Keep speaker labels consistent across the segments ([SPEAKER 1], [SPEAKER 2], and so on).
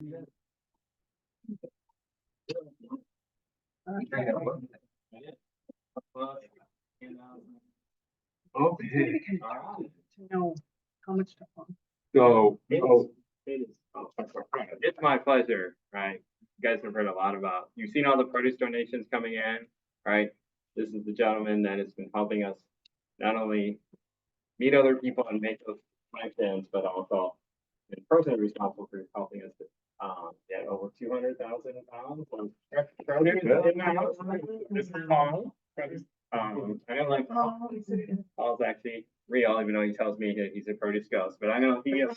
[SPEAKER 1] Okay.
[SPEAKER 2] To know how much to fund.
[SPEAKER 1] So,
[SPEAKER 3] It's my pleasure, right? You guys have heard a lot about, you've seen all the produce donations coming in, right? This is the gentleman that has been helping us not only meet other people and make those plans, but also been personally responsible for helping us get over 200,000 pounds of fresh produce in the house. This is Paul. I don't like Paul's actually real, even though he tells me that he's a produce ghost, but I know he is.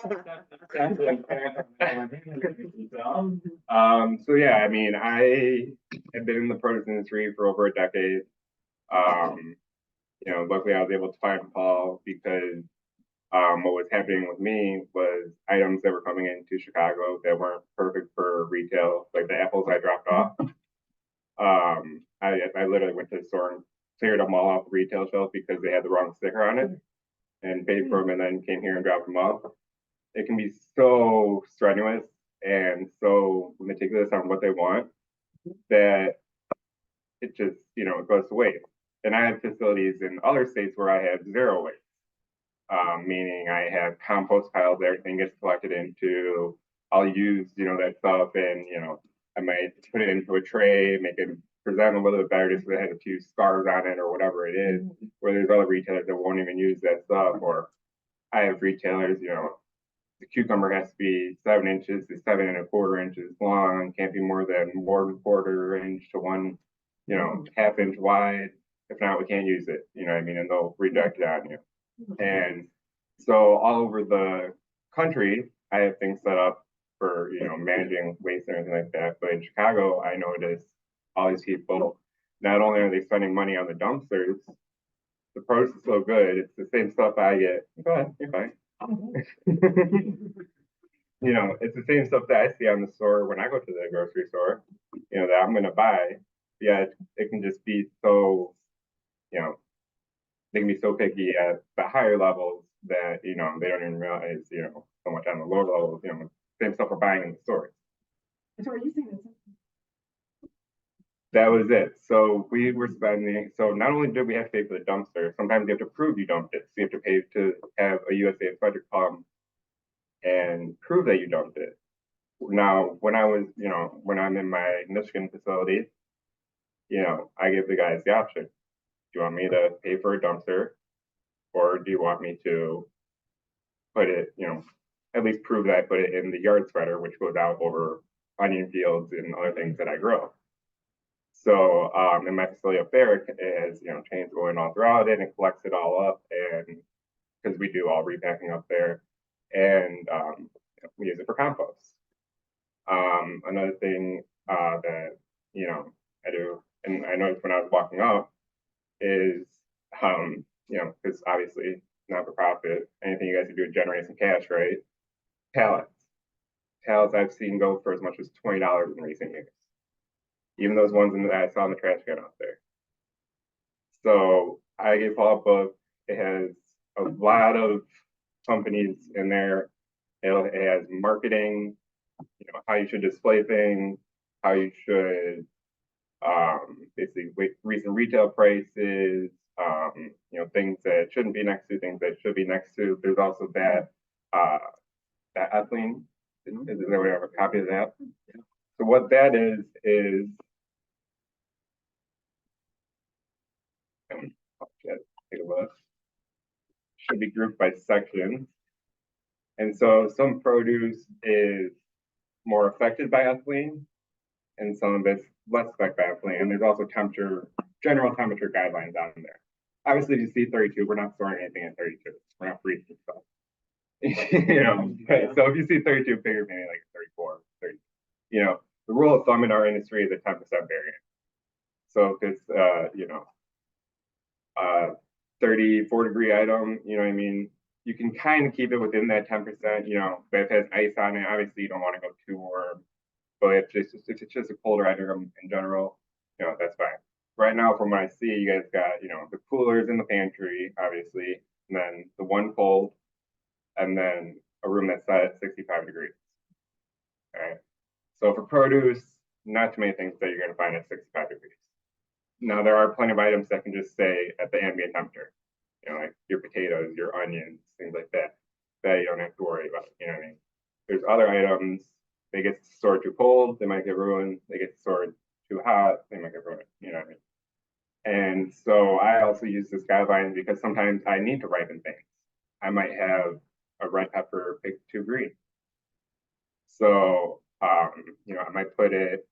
[SPEAKER 1] so yeah, I mean, I have been in the produce industry for over a decade. Luckily I was able to find Paul because what was happening with me was items that were coming into Chicago that weren't perfect for retail, like the apples I dropped off. I literally went to the store and cleared them all off the retail shelf because they had the wrong sticker on it and paid for them and then came here and dropped them off. It can be so strenuous and so meticulous on what they want that it just, it goes to waste. And I have facilities in other states where I have zero waste, meaning I have compost piles that everything gets collected into. I'll use, that stuff and, I might put it into a tray, make it present a little bit better just so it has a few scars on it or whatever it is, where there's other retailers that won't even use that stuff. Or I have retailers, the cucumber has to be 7 inches to 7.25 inches long, can't be more than 1/4 inch to 1.5 inch wide. If not, we can't use it, you know what I mean? And they'll reject it on you. And so all over the country, I have things set up for, managing waste and everything like that. But in Chicago, I noticed all these people, not only are they spending money on the dumpsters, the produce is so good. It's the same stuff I get. Go ahead, you're fine. It's the same stuff that I see on the store when I go to the grocery store, that I'm going to buy. Yeah, it can just be so, they can be so picky at the higher levels that, they don't even realize, so much on the lower levels, same stuff we're buying in the stores.
[SPEAKER 2] So are you saying this?
[SPEAKER 1] That was it. So we were spending, so not only did we have to pay for the dumpster, sometimes you have to prove you dumped it. So you have to pay to have a USA inspector come and prove that you dumped it. Now, when I'm in my Michigan facility, I give the guys the option. Do you want me to pay for a dumpster? Or do you want me to put it, at least prove that I put it in the yard spreader, which goes out over onion fields and other things that I grow. So in my facility up there, it has, chains going all throughout it and collects it all up. And because we do all repacking up there and we use it for compost. Another thing that, I do, and I noticed when I was walking up is, because obviously not for profit, anything you guys can do to generate some cash, right? Pallets. Pallets I've seen go for as much as $20 in recent years. Even those ones that I saw in the trash can out there. So I gave Paul a book. It has a lot of companies in there. It has marketing, how you should display things, how you should basically recent retail prices, things that shouldn't be next to, things that should be next to. There's also that ethylene. Is there we have a copy of that? So what that is take a look. Should be grouped by sections. And so some produce is more affected by ethylene, and some of it's less affected by ethylene. And there's also general temperature guidelines on there. Obviously, if you see 32, we're not storing anything at 32. We're not freezing stuff. So if you see 32, figure maybe like 34, 30. The rule of thumb in our industry is a 10% variance. So if it's 34-degree item, I mean, you can kind of keep it within that 10%, but if it has ice on it, obviously you don't want to go too warm. But if it's just a colder item in general, that's fine. Right now, from what I see, you guys got, the coolers in the pantry, obviously, and then the one cold, and then a room that's set at 65 degrees. All right. So for produce, not too many things that you're gonna find at 65 degrees. Now, there are plenty of items that can just stay at the ambient temperature. You know, like your potatoes, your onions, things like that, that you don't have to worry about, you know what I mean? There's other items, they get stored too cold, they might get ruined. They get stored too hot, they might get ruined, you know what I mean? And so I also use this guideline because sometimes I need to ripen things. I might have a red pepper picked too green. So, you know, I might put it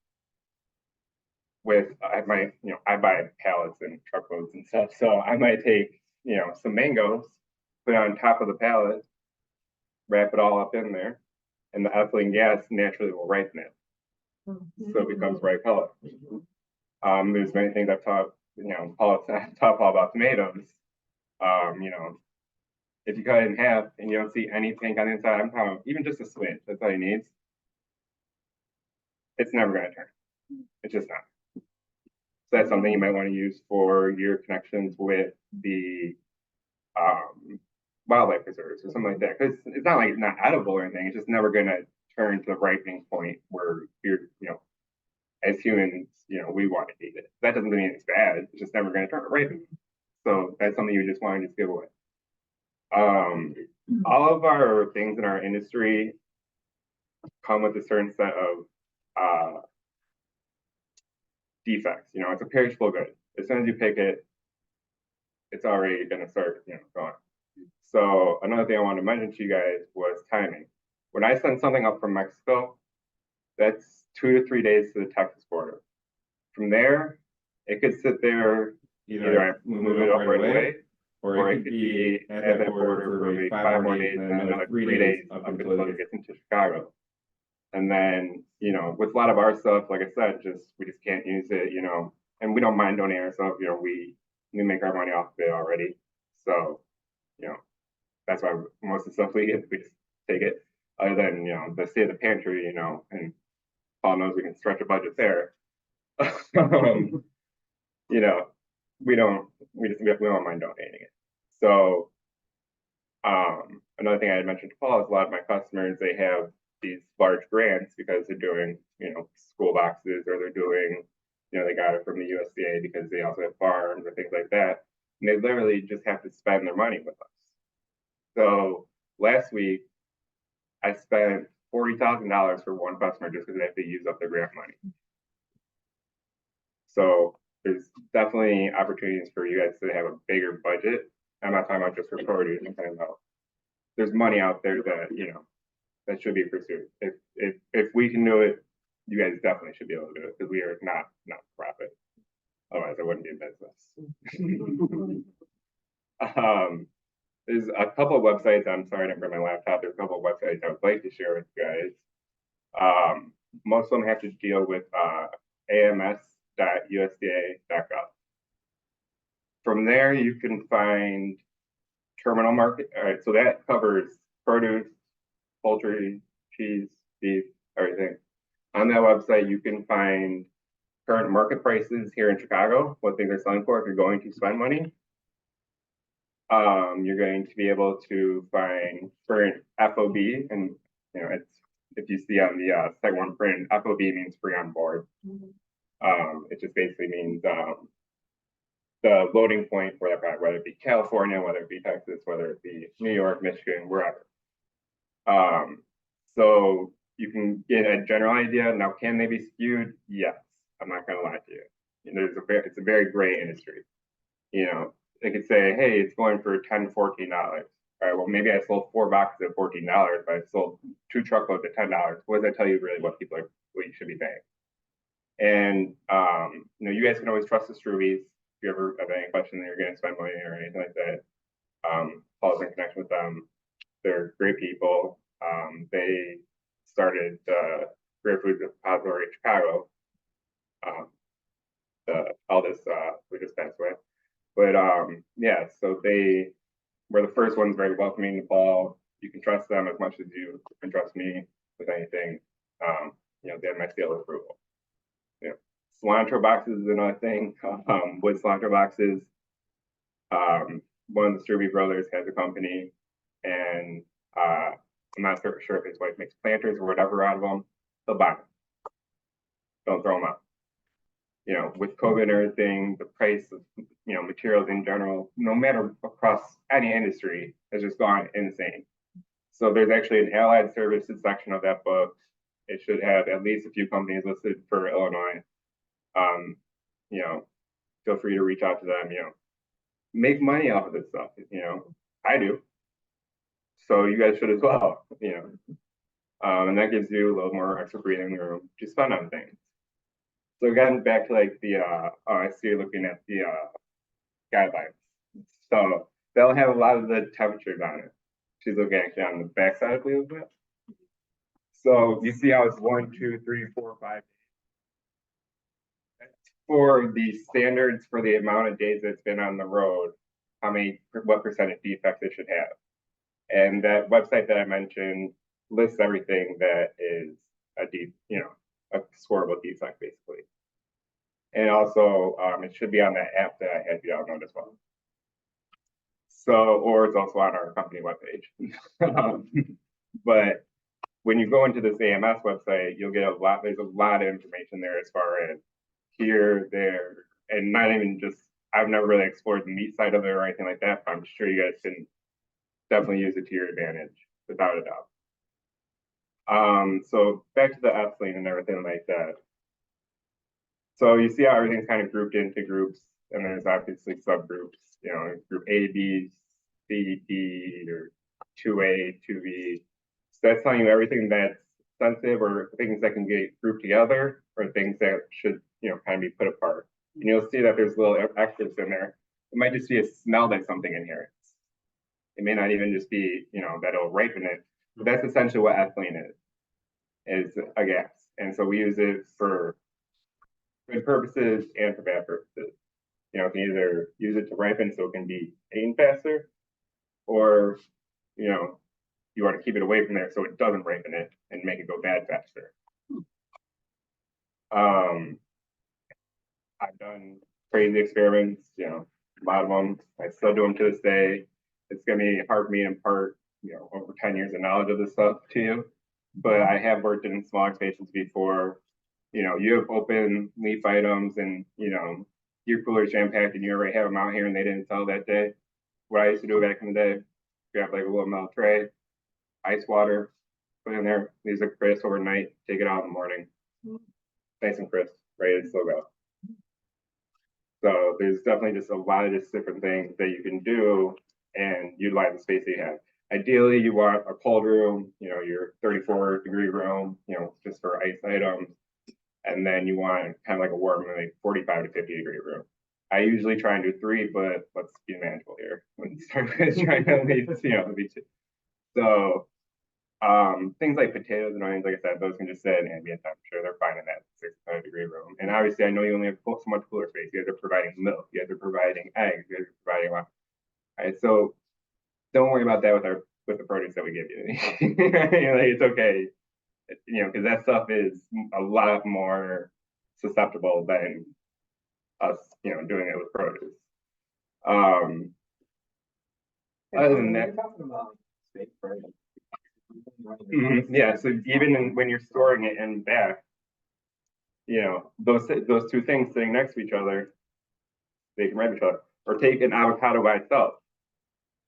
[SPEAKER 1] with, I might, you know, I buy pallets and truckloads and stuff. So I might take, you know, some mangoes, put it on top of the pallet, wrap it all up in there, and the ethylene gas naturally will ripen it. So it becomes ripe pellet. There's many things I've taught, you know, I've taught Paul about tomatoes. You know, if you cut it in half and you don't see any pink on the inside, I'm talking even just a switch, that's all he needs. It's never gonna turn. It's just not. So that's something you might want to use for your connections with the wildlife preserves or something like that. Because it's not like it's not edible or anything. It's just never gonna turn to the ripening point where you're, you know, as humans, you know, we want to eat it. That doesn't mean it's bad. It's just never gonna turn to ripen. So that's something you just want to just give away. All of our things in our industry come with a certain set of defects. You know, it's a perishable good. As soon as you pick it, it's already gonna start, you know, going. So another thing I wanted to mention to you guys was timing. When I send something up from Mexico, that's 2 to 3 days to the Texas border. From there, it could sit there, either I move it up right away, or it could be at that border for maybe 5 more days and then another 3 days up until it gets into Chicago. And then, you know, with a lot of our stuff, like I said, we just can't use it, you know, and we don't mind donating our stuff, you know, we make our money off of it already. So, you know, that's why most of the stuff we get, we just take it. Other than, you know, the state of the pantry, you know, and Paul knows we can stretch a budget there. You know, we don't mind donating it. So, another thing I had mentioned to Paul is a lot of my customers, they have these large grants because they're doing, you know, school boxes, or they're doing, you know, they got it from the USDA because they also have farms or things like that. And they literally just have to spend their money with us. So last week, I spent $40,000 for one customer just because they have to use up their grant money. So there's definitely opportunities for you guys to have a bigger budget. I'm not talking about just for produce. I'm talking about there's money out there that, you know, that should be pursued. If we can do it, you guys definitely should be able to do it because we are not profit. Otherwise, I wouldn't be in business. There's a couple of websites. I'm sorry I didn't bring my laptop. There's a couple of websites I would like to share with you guys. Most of them have to deal with ams.usda.gov. From there, you can find terminal market. All right, so that covers produce, poultry, cheese, beef, everything. On that website, you can find current market prices here in Chicago, what things are selling for if you're going to spend money. You're going to be able to find current FOB, and you know, it's if you see on the second one print, FOB means free on board. It just basically means the loading point for that product, whether it be California, whether it be Texas, whether it be New York, Michigan, wherever. So you can get a general idea. Now, can they be skewed? Yes. I'm not going to lie to you. It's a very gray industry. You know, they could say, hey, it's going for $10, $14. All right, well, maybe I sold 4 boxes at $14, but I sold 2 truckloads at $10. What does that tell you really what you should be paying? And, you know, you guys can always trust the Strubies. If you ever have any question that you're going to spend money or anything like that, Paul's in connection with them. They're great people. They started Great Food Depository in Chicago. The eldest who just passed away. But yeah, so they were the first ones very welcoming to Paul. You can trust them as much as you can trust me with anything. You know, they have my seal of approval. You know, cilantro boxes is another thing. Wood cilantro boxes. One of the Struby brothers has a company, and I'm not sure if his wife makes planters or whatever out of them. They'll buy them. don't throw them out. You know, with COVID and everything, the price of, you know, materials in general, no matter across any industry, has just gone insane. So there's actually an allied services section of that book. It should have at least a few companies listed for Illinois. You know, feel free to reach out to them, you know, make money off of this stuff, you know, I do. So you guys should as well, you know. And that gives you a little more extra breathing room to spend on things. So again, back to like the, I see you're looking at the guidelines. So they'll have a lot of the temperatures on it. She's looking actually on the back side, I believe, of it. So you see how it's 1, 2, 3, 4, 5. For the standards for the amount of days it's been on the road, what percent of defects it should have. And that website that I mentioned lists everything that is a scoreable defect basically. And also, it should be on that app that I had you download as well. So, or it's also on our company webpage. But when you go into this AMS website, you'll get there's a lot of information there as far as here, there, and not even just, I've never really explored the meat side of it or anything like that, but I'm sure you guys can definitely use it to your advantage, without a doubt. So back to the ethylene and everything like that. So you see how everything's kind of grouped into groups, and there's obviously subgroups, you know, group A, B, C, D, or 2A, 2B. So that's telling you everything that's sensitive or things that can get grouped together or things that should, you know, kind of be put apart. And you'll see that there's little extras in there. It might just be a smell that something inherits. It may not even just be, you know, that it'll ripen it. But that's essentially what ethylene is a gas. And so we use it for good purposes and for bad purposes. You know, you can either use it to ripen so it can be eaten faster, or, you know, you want to keep it away from there so it doesn't ripen it and make it go bad faster. I've done crazy experiments, you know, a lot of them. I still do them to this day. It's gonna be hard for me to impart, you know, over 10 years of knowledge of this stuff to you. But I have worked in smaller spaces before. You know, you have open leaf items and, you know, your cooler's jam-packed and you already have them out here and they didn't sell that day. What I used to do back in the day, grab like a little metal tray, ice water, put it in there, leaves it crisp overnight, take it out in the morning. Nice and crisp, ready to still go. So there's definitely just a lot of just different things that you can do and utilize the space that you have. Ideally, you want a cold room, you know, your 34-degree room, you know, just for ice items. And then you want kind of like a warm, like 45 to 50-degree room. I usually try and do 3, but let's be manageable here when you start trying to leave, you know, be 2. So things like potatoes and onions, like I said, those can just sit at ambient temperature. They're fine in that 65-degree room. And obviously, I know you only have so much cooler space. You guys are providing milk. You guys are providing eggs. You guys are providing one. All right, so don't worry about that with the produce that we give you. You know, like, it's okay, you know, because that stuff is a lot more susceptible than us, you know, doing it with produce. Other than that, yeah. So even when you're storing it in back, you know, those 2 things sitting next to each other, they can ripen each other. Or take an avocado by itself.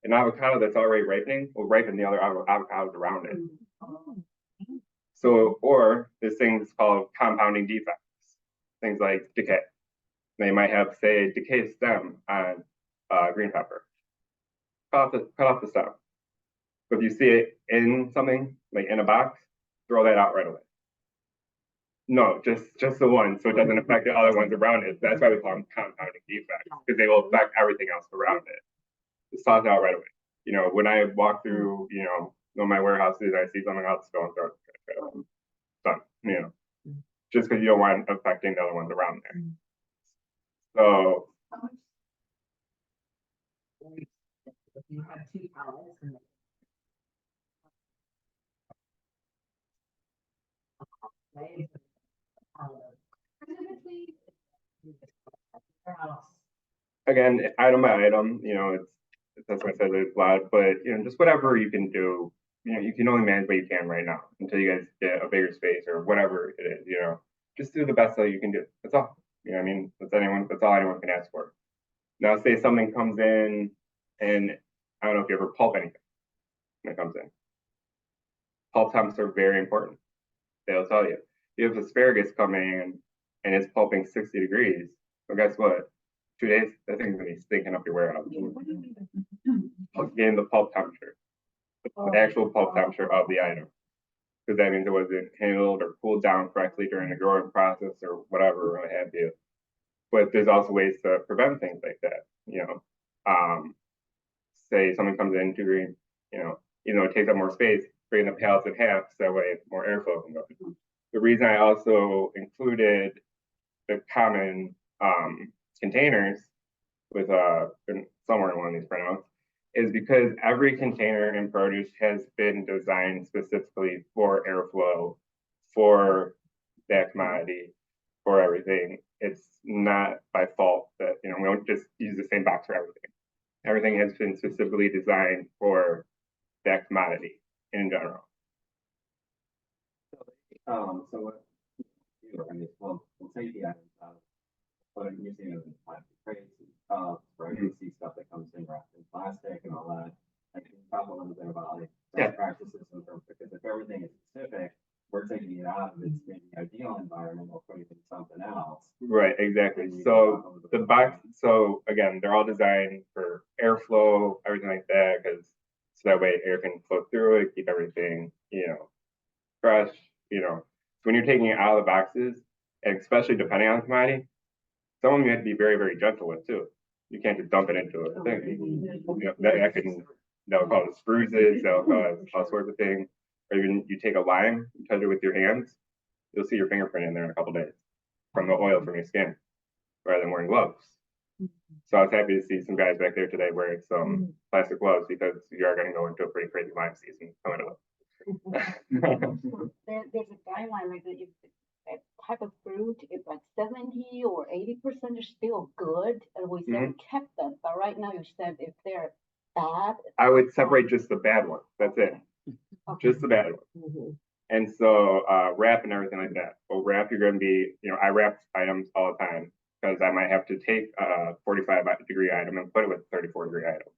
[SPEAKER 1] An avocado that's already ripening will ripen the other avocados around it. So, or there's things called compounding defects, things like decay. They might have, say, decay stem on green pepper. Cut off the stem. But if you see it in something, like in a box, throw that out right away. No, just the one, so it doesn't affect the other ones around it. That's why we call them compounding defects, because they will affect everything else around it. Just toss it out right away. You know, when I walk through, you know, one of my warehouses, I see something else going through it. Done, you know, just because you don't want it affecting the other ones around there. So,
[SPEAKER 2] You have 2 pallets and
[SPEAKER 1] again, item by item, you know, that's why I said there's a lot, but, you know, just whatever you can do, you know, you can only manage what you can right now until you guys get a bigger space or whatever it is, you know. just do the best that you can do. That's all. You know what I mean? That's all anyone can ask for. Now say something comes in and I don't know if you ever pulp anything when it comes in. Pulp temps are very important. They'll tell you. You have asparagus coming in and it's pulping 60 degrees. Well, guess what? 2 days, that thing's gonna be stinking up your warehouse. Getting the pulp temperature, the actual pulp temperature of the item. Because that means it wasn't handled or cooled down correctly during the growing process or whatever, what have you. But there's also ways to prevent things like that. Say something comes in too green, even though it takes up more space, breaking the pallets in half so that way more airflow can go. The reason I also included the common containers with somewhere in one of these printouts is because every container in produce has been designed specifically for airflow, for that commodity, for everything. It's not by fault that we don't just use the same box for everything. Everything has been specifically designed for that commodity in general.
[SPEAKER 4] So what I mean, well, safety items, but you're seeing it in plastic crates and cups, right? You see stuff that comes in wrapped in plastic and all that. I can talk a little bit about like best practices in terms because if everything is specific, we're taking it out of its maybe ideal environment or putting it in something else.
[SPEAKER 1] Right, exactly. So the box, so again, they're all designed for airflow, everything like that, because so that way air can flow through it, keep everything, fresh, So when you're taking it out of the boxes, and especially depending on the commodity, some of them you have to be very, very gentle with too. You can't just dump it into a thing. That'll cause bruises, that'll cause all sorts of things. Or even you take a lime, you touch it with your hands, you'll see your fingerprint in there in a couple days from the oil from your skin, rather than wearing gloves. So I was happy to see some guys back there today wearing some plastic gloves because you are going to go into a pretty crazy lime season coming up.
[SPEAKER 2] There's a guideline like that if that type of fruit is like 70 or 80% is still good, and we said kept them. But right now you said if they're bad,
[SPEAKER 1] I would separate just the bad ones. That's it.
[SPEAKER 2] Okay.
[SPEAKER 1] Just the bad ones. And so wrap and everything like that. Well, wrap, you're going to be, I wrap items all the time because I might have to take a 45-degree item and put it with a 34-degree item.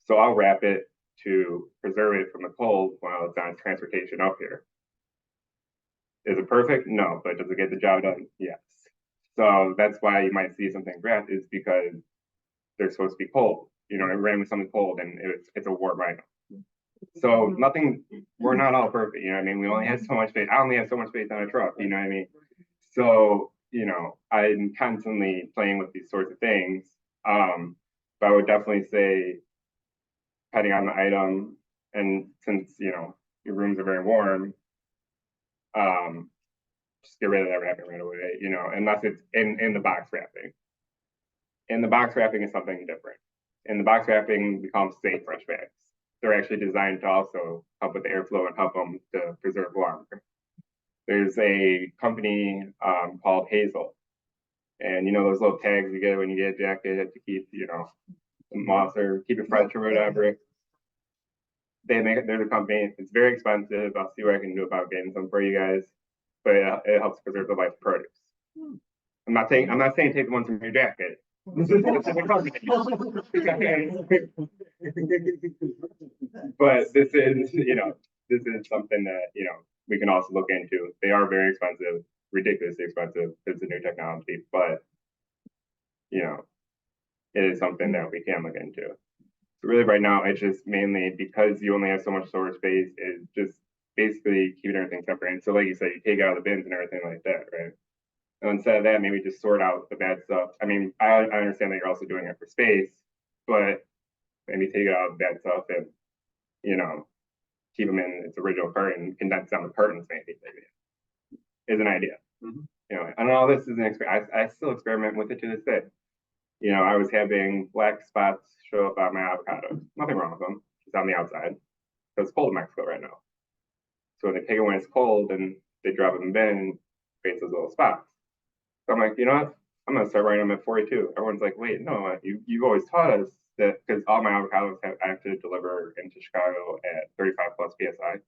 [SPEAKER 1] So I'll wrap it to preserve it from the cold while it's on transportation up here. Is it perfect? No, but does it get the job done? Yes. So that's why you might see something wrapped is because they're supposed to be cold. It ran with something cold and it's a warm item. So we're not all perfect, we only have so much space. I only have so much space on a truck, you know what I mean? So, I'm constantly playing with these sorts of things. But I would definitely say, depending on the item, and since, your rooms are very warm, just get rid of that wrapping right away, unless it's in the box wrapping. In the box wrapping is something different. In the box wrapping, we call them safe fresh bags. They're actually designed to also help with the airflow and help them to preserve longer. There's a company called Hazel. And those little tags you get when you get a jacket to keep, the moss or keep it fresh or whatever. There's a company, it's very expensive. I'll see what I can do about getting some for you guys. But it helps preserve the life produce. I'm not saying take the ones from your jacket. But this is something that we can also look into. They are very expensive, ridiculously expensive. It's a new technology, but it is something that we can look into. So really, right now, it's just mainly because you only have so much storage space. Is just basically keeping everything separate. So, like you said, you take out the bins and everything like that, right? And instead of that, maybe just sort out the bad stuff. I mean, I understand that you're also doing it for space, but maybe take out the bad stuff and, keep them in its original carton, condense down the cartons maybe is an idea. And all this is an experiment. I still experiment with it to this day. I was having black spots show up on my avocados. Nothing wrong with them. It's on the outside. Because it's cold in Mexico right now. So when they take it when it's cold and they drop it in the bin and creates those little spots. So I'm like, you know what? I'm gonna start writing them at 42. Everyone's like, wait, no, you've always taught us that because all my avocados I have to deliver into Chicago at 35 plus PSI.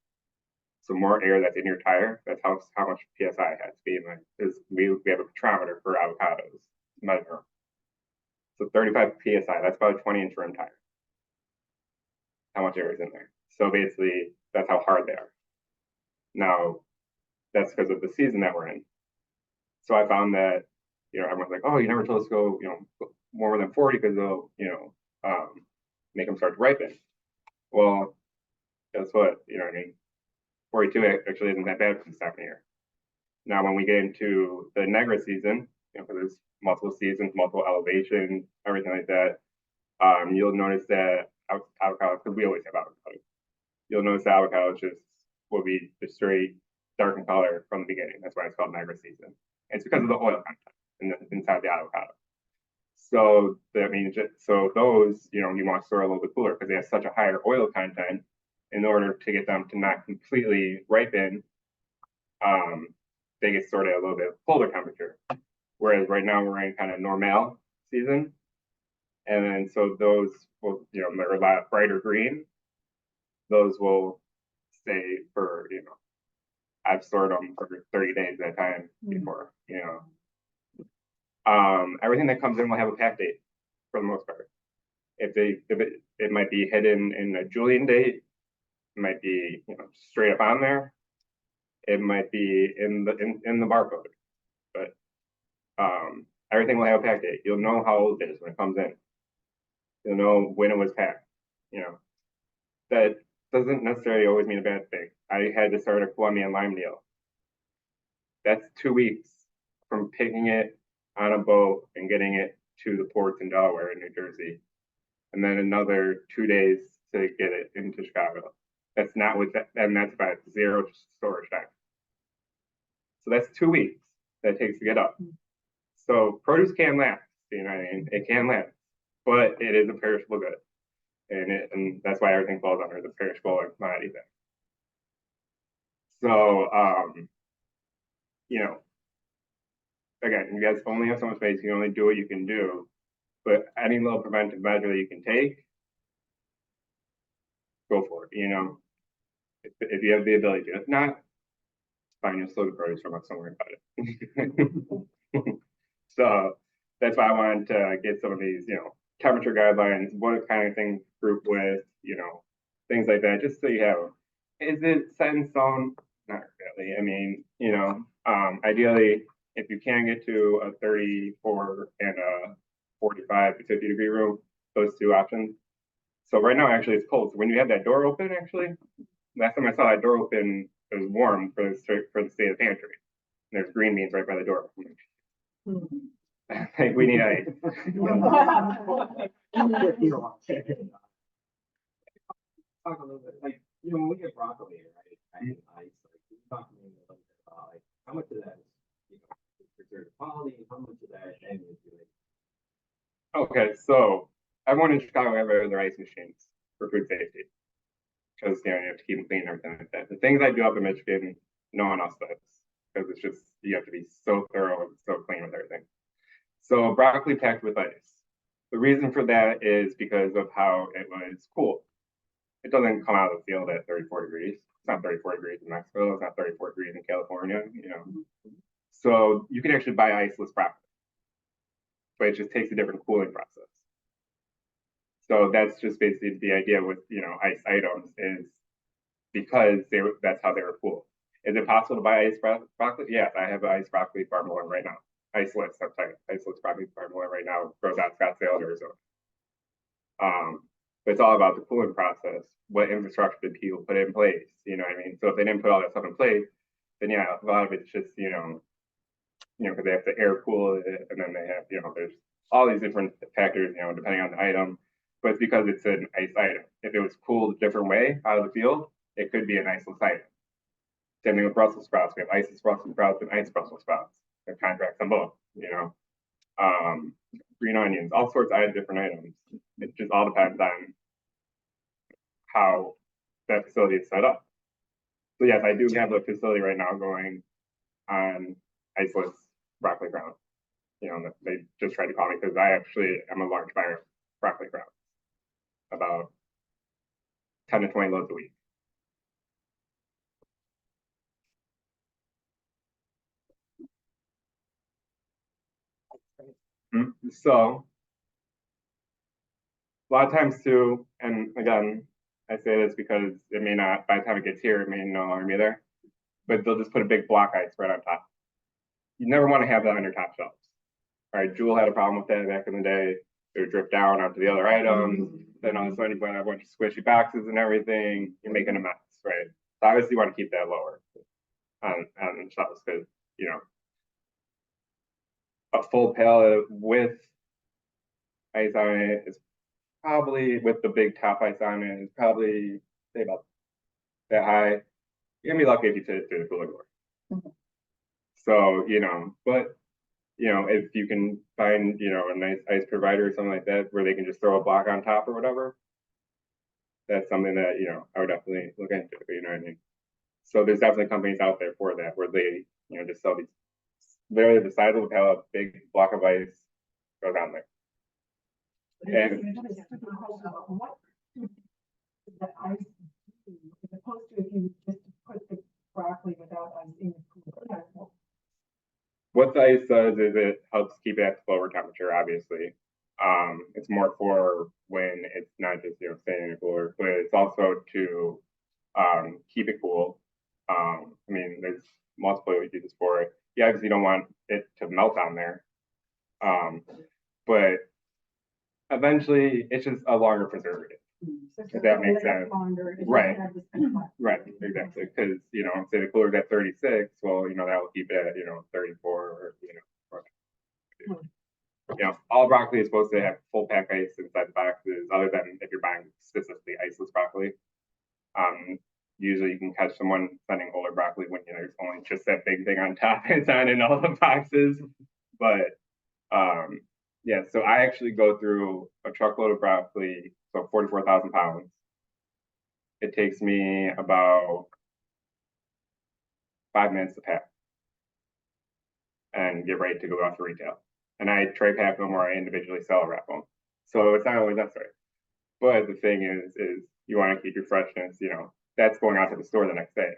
[SPEAKER 1] So more air that's in your tire, that's how much PSI it has to be in there. Is we have a petrometer for avocados to measure 'em. So 35 PSI, that's about a 20-inch rim tire. How much air is in there? So basically, that's how hard they are. Now, that's because of the season that we're in. So I found that, everyone's like, oh, you never told us to go, more than 40 because they'll, make them start to ripen. Well, guess what? You know what I mean? 42 actually isn't that bad for this time of year. Now, when we get into the Negra season, because there's multiple seasons, multiple elevations, everything like that, you'll notice that avocado, because we always have avocado, you'll notice that avocado will be just straight dark in color from the beginning. That's why it's called Negra season. It's because of the oil content inside the avocado. So that means those, you want to store a little bit cooler because they have such a higher oil content. In order to get them to not completely ripen, they get stored at a little bit colder temperature. Whereas right now we're in kind of normal season, and then so those will, they're a lot brighter green. Those will stay for, I've stored them for 30 days at a time before, everything that comes in will have a pack date for the most part. If it might be hidden in a Julian date, it might be straight up on there. It might be in the barcode, but everything will have a pack date. You'll know how old it is when it comes in. You'll know when it was packed. That doesn't necessarily always mean a bad thing. I had to start a Colombian lime deal. That's 2 weeks from picking it on a boat and getting it to the ports in Delaware and New Jersey, and then another 2 days to get it into Chicago. That's not with that, and that's about 0 storage time. So that's 2 weeks that it takes to get up. So produce can last, you know what I mean? It can last, but it is a perishable good. And that's why everything falls under the perishable and commodity thing. So, again, you guys only have so much space, you can only do what you can do, but any little preventive measure that you can take, go for it, if you have the ability to. If not, fine, you'll still get produce from us, don't worry about it. So that's why I wanted to get some of these, temperature guidelines, what kind of things group with, things like that, just so you have them. Is it set in stone? Not really. I mean, ideally, if you can get to a 34 and a 45 to 50 degree room, those two options. So right now, actually, it's cold. So when you have that door open, actually, last time I saw that door open, it was warm for the state of the pantry. And there's green beans right by the door. We need ice.
[SPEAKER 4] Talk a little bit, like, when we get broccoli, right, and ice, like, can you talk to me a little bit about, like, how much of that is, preserved quality, and how much of that is doing?
[SPEAKER 1] Okay, so everyone in Chicago have their ice machines for food safety. Because, you have to keep them clean and everything like that. The things I do up in Michigan, no one else does. Because it's just, you have to be so thorough and so clean with everything. So broccoli packed with ice. The reason for that is because of how it was cooled. It doesn't come out of the field at 34 degrees. It's not 34 degrees in Mexico. It's not 34 degrees in California, So you can actually buy iceless broccoli. But it just takes a different cooling process. So that's just basically the idea with, ice items is because that's how they were cooled. Is it possible to buy ice broccoli? Yes, I have ice broccoli farm one right now. Iceless broccoli farm one right now, grows out Scottsdale, Arizona. But it's all about the cooling process. What infrastructure did people put in place? You know what I mean? So if they didn't put all that stuff in place, then yeah, a lot of it's just, because they have to air cool it, and then they have, there's all these different factors, depending on the item. But it's because it's an ice item. If it was cooled a different way out of the field, it could be an iceless item. Same thing with Brussels sprouts. We have iceless Brussels sprouts and ice Brussels sprouts. They have contracts on both, green onions, all sorts of different items. It just all depends on how that facility is set up. So yes, I do have a facility right now going on iceless broccoli ground. They just tried to call me because I actually am a large buyer of broccoli ground. About 10 to 20 loads a week. So a lot of times too, and again, I say this because it may not, by the time it gets here, it may no longer be there, but they'll just put a big block ice right on top. You never want to have that on your top shelves. All right, Jewel had a problem with that back in the day. It would drip down onto the other items. Then all of a sudden, you have a bunch of squishy boxes and everything. You're making a mess, right? So obviously, you want to keep that lower on shelves because you know a full pallet with ice on it is probably with the big top ice on it is probably say about that high. You're gonna be lucky if you fit it through the cooler door. So but if you can find a nice ice provider or something like that where they can just throw a block on top or whatever, that's something that I would definitely look into. You know what I mean? So there's definitely companies out there for that where they just sell these literally the size of a pallet, big block of ice goes on there. And
[SPEAKER 5] What the ice, as opposed to if you just put the broccoli without ice in the cooler.
[SPEAKER 1] what the ice does is it helps keep it at the lower temperature, obviously. It's more for when it's not just staying in a cooler, but it's also to keep it cool. I mean, there's multiple ways to do this for it. You obviously don't want it to melt on there, but eventually it's just a longer preservative. If that makes sense. Right. Right, exactly. Because say the cooler's at 36, well, that will keep it at 34 or all broccoli is supposed to have full pack ice inside the boxes, other than if you're buying specifically iceless broccoli. Usually you can catch someone sending older broccoli when there's only just that big thing on top it's on in all the boxes. But yeah, so I actually go through a truckload of broccoli, so 44,000 pounds. It takes me about 5 minutes to pack and get ready to go out to retail. And I tray pack them or I individually sell wrap them. So it's not always necessary. But the thing is you want to keep your freshness, that's going out to the store the next day,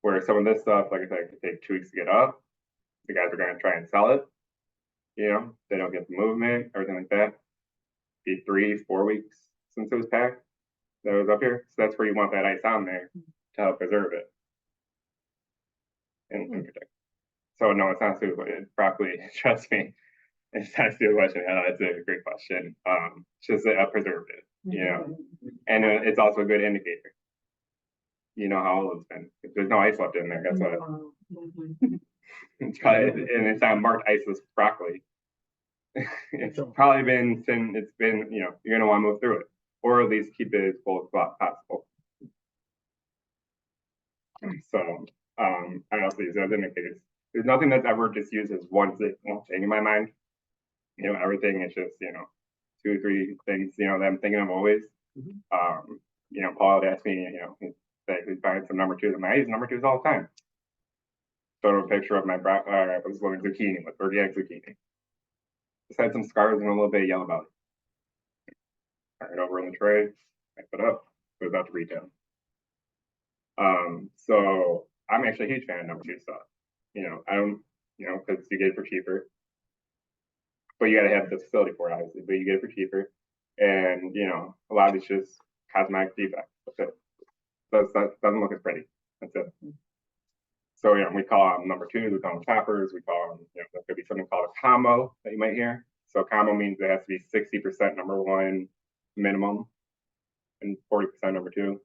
[SPEAKER 1] Where some of this stuff, like I said, it could take 2 weeks to get up. The guys are going to try and sell it. They don't get the movement, everything like that. Be 3-4 weeks since it was packed that was up here. So that's where you want that ice on there to help preserve it and protect. So no, it's not stupid. Broccoli, trust me, it's not a stupid question. It's a great question. It's just a preservative, and it's also a good indicator. How old it's been. If there's no ice left in there, guess what? And it's not marked iceless broccoli. It's probably been you're gonna want to move through it, or at least keep it as full as possible. So I also use those indicators. There's nothing that's ever just used as one thing in my mind. Everything is just 2 or 3 things that I'm thinking of always. Paul would ask me, he's buying some number 2s. I use number 2s all the time. Photo a picture of my I was growing zucchini with organic zucchini. Just had some scars and a little bit of yellow belly. Turn it over in the tray, I put up, goes out to retail. So I'm actually a huge fan of number 2 stuff. I don't, because you get it for cheaper. But you got to have the facility for it, obviously. But you get it for cheaper, and a lot of it's just cosmetic defects. That's it. So it doesn't look as pretty. That's it. So we call them number 2s. We call them toppers. We call them. There could be something called a combo that you might hear. So combo means it has to be 60% number 1 minimum, and 40% number 2.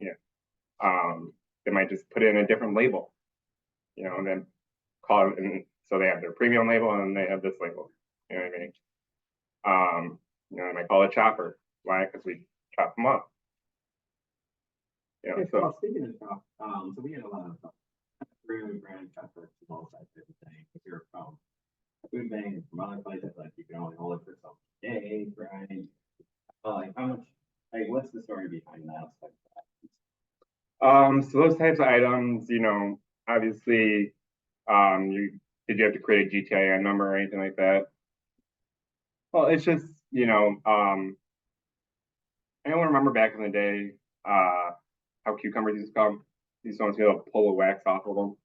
[SPEAKER 1] They might just put it in a different label, and then call it. And so they have their premium label, and then they have this label. You know what I mean? They might call it chopper. Why? Because we chop them up. So
[SPEAKER 4] speaking of chop, so we had a lot of room brand choppers and all that type of thing. If you're from food bank from other places, like you can only hold it for so many days, right? Like how much? Like what's the story behind that?
[SPEAKER 1] So those types of items, obviously, did you have to create a GTIN number or anything like that? Well, it's just, anyone remember back in the day, how cucumbers used to come? These ones, pull the wax off of them.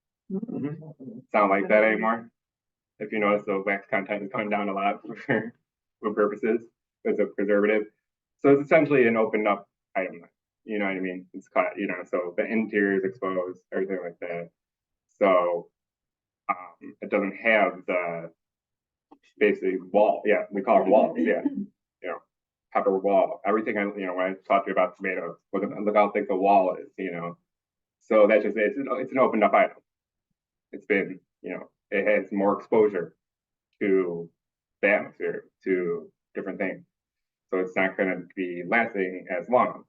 [SPEAKER 1] Sound like that anymore? If you notice, the wax content is coming down a lot for food purposes as a preservative. So it's essentially an opened up item. You know what I mean? It's cut, you know, so the interior is exposed, everything like that. So it doesn't have the basically wall. Yeah, we call it walls. Yeah, you know, pepper wall. Everything I, you know, when I talked to you about tomatoes, look how thick the wall is. You know, so that's just it's an opened up item. It's been, you know, it has more exposure to the atmosphere, to different things. So it's not going to be lasting as long.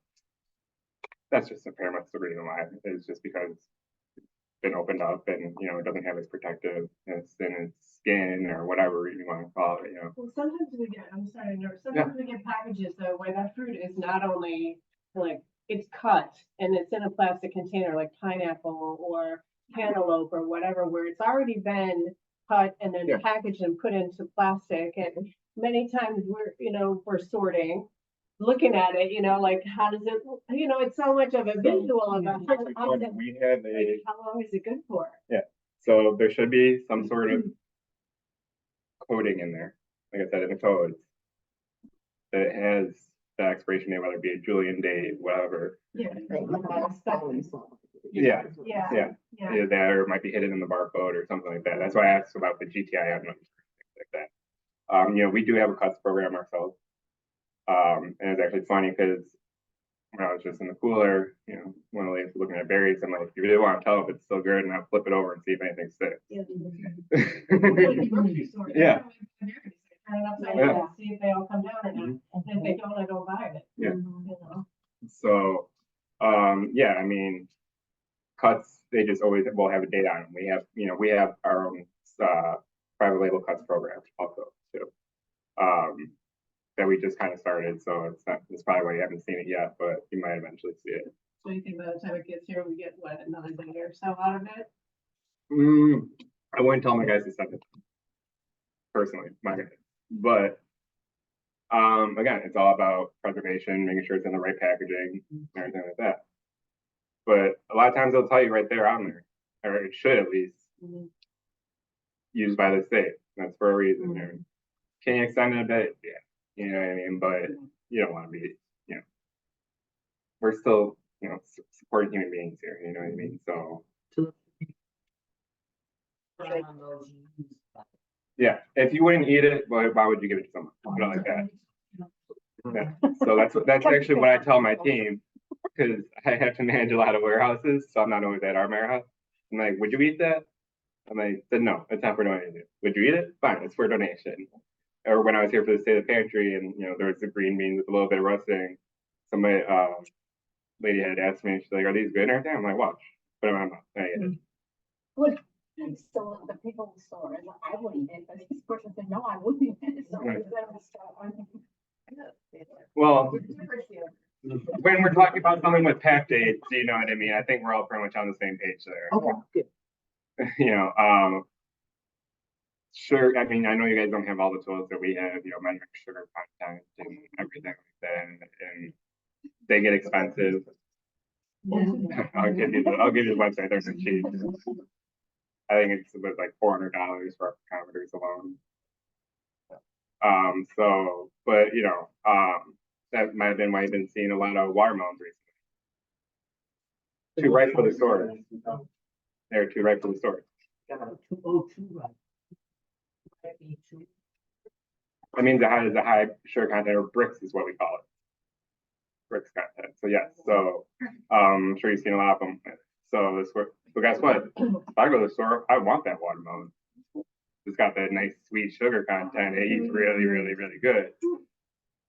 [SPEAKER 1] That's just pretty much the reason why. It's just because it's been opened up and, you know, it doesn't have its protective, it's in its skin or whatever you want to call it, you know.
[SPEAKER 5] Well, sometimes we get, I'm sorry, no, sometimes we get packages though, where that fruit is not only like, it's cut and it's in a plastic container, like pineapple or cantaloupe or whatever, where it's already been cut and then
[SPEAKER 1] Yeah.
[SPEAKER 5] packaged and put into plastic. And many times we're, you know, we're sorting, looking at it, you know, like how does it, you know, it's so much of a visual of
[SPEAKER 1] It's actually funny. We have a,
[SPEAKER 5] how long is it good for?
[SPEAKER 1] so there should be some sort of coding in there, like I said, in the codes, that it has the expiration date, whether it be a Julian date, whatever.
[SPEAKER 5] Yeah.
[SPEAKER 1] Yeah,
[SPEAKER 5] Yeah.
[SPEAKER 1] yeah.
[SPEAKER 5] Yeah.
[SPEAKER 1] Either that or it might be hidden in the barcode or something like that. That's why I asked about the GTI on things like that. You know, we do have a cuts program ourselves. And it's actually funny because when I was just in the cooler, you know, one of the ladies was looking at berries, I'm like, you really want to tell if it's still good, and I'll flip it over and see if anything sticks. Yeah.
[SPEAKER 5] Turn it upside
[SPEAKER 1] Yeah.
[SPEAKER 5] down, see if they all come down or not. And if they don't, I don't buy it.
[SPEAKER 1] Yeah.
[SPEAKER 5] You know?
[SPEAKER 1] So, yeah, I mean, cuts, they just always will have a date on them. We have, you know, we have our own private label cuts program also too. That we just kind of started, so it's probably why you haven't seen it yet, but you might eventually see it.
[SPEAKER 5] So you think by the time it gets here, we get what, another day or so out of it?
[SPEAKER 1] I wouldn't tell my guys to send it personally, my guys. But again, it's all about preservation, making sure it's in the right packaging, and everything like that. But a lot of times they'll tell you right there on there, or it should at least, used by the state. That's for a reason. Can you extend it a bit? Yeah. You know what I mean? But you don't want to be, you know, we're still, you know, supporting human beings here. You know what I mean? So yeah, if you wouldn't eat it, why would you give it to someone? Put it like that. Yeah. So that's actually what I tell my team, because I have to manage a lot of warehouses, so I'm not always at our warehouse. I'm like, would you eat that? I'm like, no, it's not for donation. Would you eat it? Fine, it's for donation. Or when I was here for the state of the pantry, and you know, there was the green beans with a little bit of rusting. Somebody, lady had asked me, she's like, "Are these good and everything?" I'm like, "Watch, put them on my mouth." I ate it.
[SPEAKER 2] What, so the people saw it, I wouldn't eat it, but this person said, no, I wouldn't eat it. So
[SPEAKER 1] Right.
[SPEAKER 2] it's
[SPEAKER 1] Well, when we're talking about something with pack dates, you know what I mean? I think we're all pretty much on the same page there.
[SPEAKER 6] Okay, good.
[SPEAKER 1] You know, sure. I mean, I know you guys don't have all the tools that we have, you know, measuring sugar content and everything like that, and they get expensive. I'll give you the website. There's a cheap. I think it's about like $400 for our parameters alone. So, but you know, that might have been why you've been seeing a lot of watermelons recently. Too ripe for the stores. They're too ripe for the stores.
[SPEAKER 6] 202, right? Might be two.
[SPEAKER 1] That means it has a high sugar content, or bricks is what we call it. Bricks content. So yes, so I'm sure you've seen a lot of them. So this, but guess what? If I go to the store, I want that watermelon. It's got that nice sweet sugar content. It eats really, really, really good.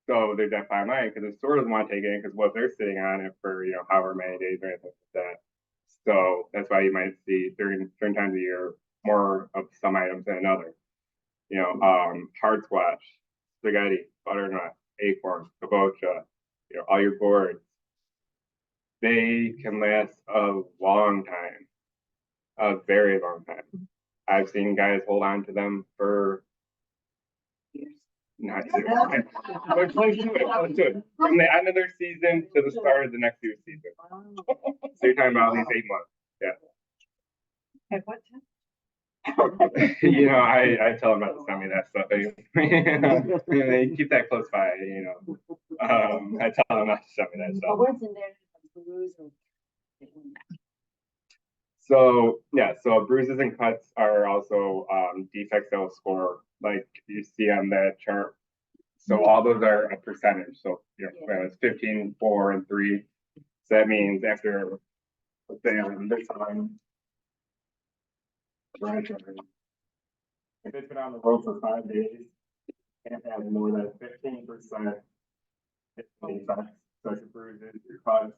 [SPEAKER 1] So there's that fine line because the store doesn't want to take it in because what they're sitting on it for, you know, however many days or anything like that. So that's why you might see during times of year more of some items than another. You know, hard squash, spaghetti, butternut, acorn, kabocha, you know, all your gourds. They can last a long time, a very long time. I've seen guys hold on to them for not years. Let's do it. From the end of their season to the start of the next year's season. So you're talking about at least 8 months. Yeah.
[SPEAKER 5] At what
[SPEAKER 1] You know, I tell them not to send me that stuff anyway. They keep that close by, you know. I tell them not to send me that
[SPEAKER 2] But
[SPEAKER 1] stuff.
[SPEAKER 2] what's in there, bruise or?
[SPEAKER 1] So yeah, so bruises and cuts are also defects that will score like you see on that chart. So all those are a percentage. So you know, it's 15, 4, and 3. So that means after, let's say on this one, if it's been on the road for 5 days, it can't have more than 15% defects, such as bruises, your cuts,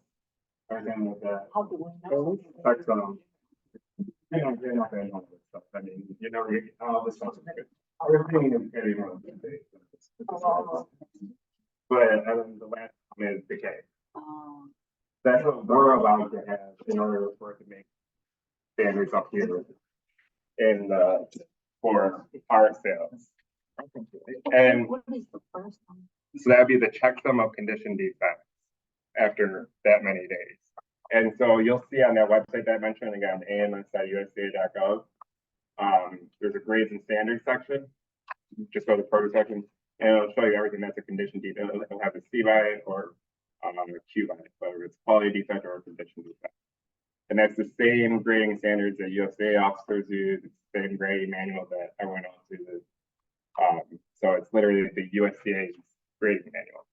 [SPEAKER 1] everything like that.
[SPEAKER 2] How do we know?
[SPEAKER 1] That's you're not gonna know this stuff. I mean, you know, all this stuff. Everything is getting on the day. But then the last one is decay. That's what we're allowed to have in order for it to make standards up here in for our sales. And
[SPEAKER 2] What is the first one?
[SPEAKER 1] so that'd be the checksum of condition defects after that many days. And so you'll see on that website that I mentioned, again, ams.usda.gov, there's a grades and standards section. Just go to the produce section, and it'll show you everything that's a condition defect. It'll have a C by it or a Q by it, whether it's quality defect or a condition defect. And that's the same grading standards that USDA officers use. It's the same grading manual that everyone else uses. So it's literally the USDA's grading manual.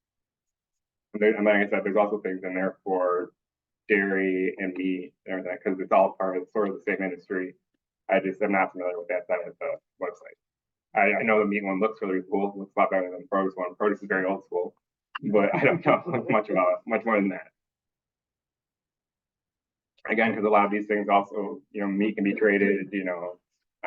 [SPEAKER 1] And like I said, there's also things in there for dairy and meat and everything, because it's all part of sort of the same industry. I just am not familiar with that side of the website. I know the meat one looks really cool, looks a lot better than the produce one. Produce is very old school, but I don't know much about it, much more than that. Again, because a lot of these things also, you know, meat can be traded, you know,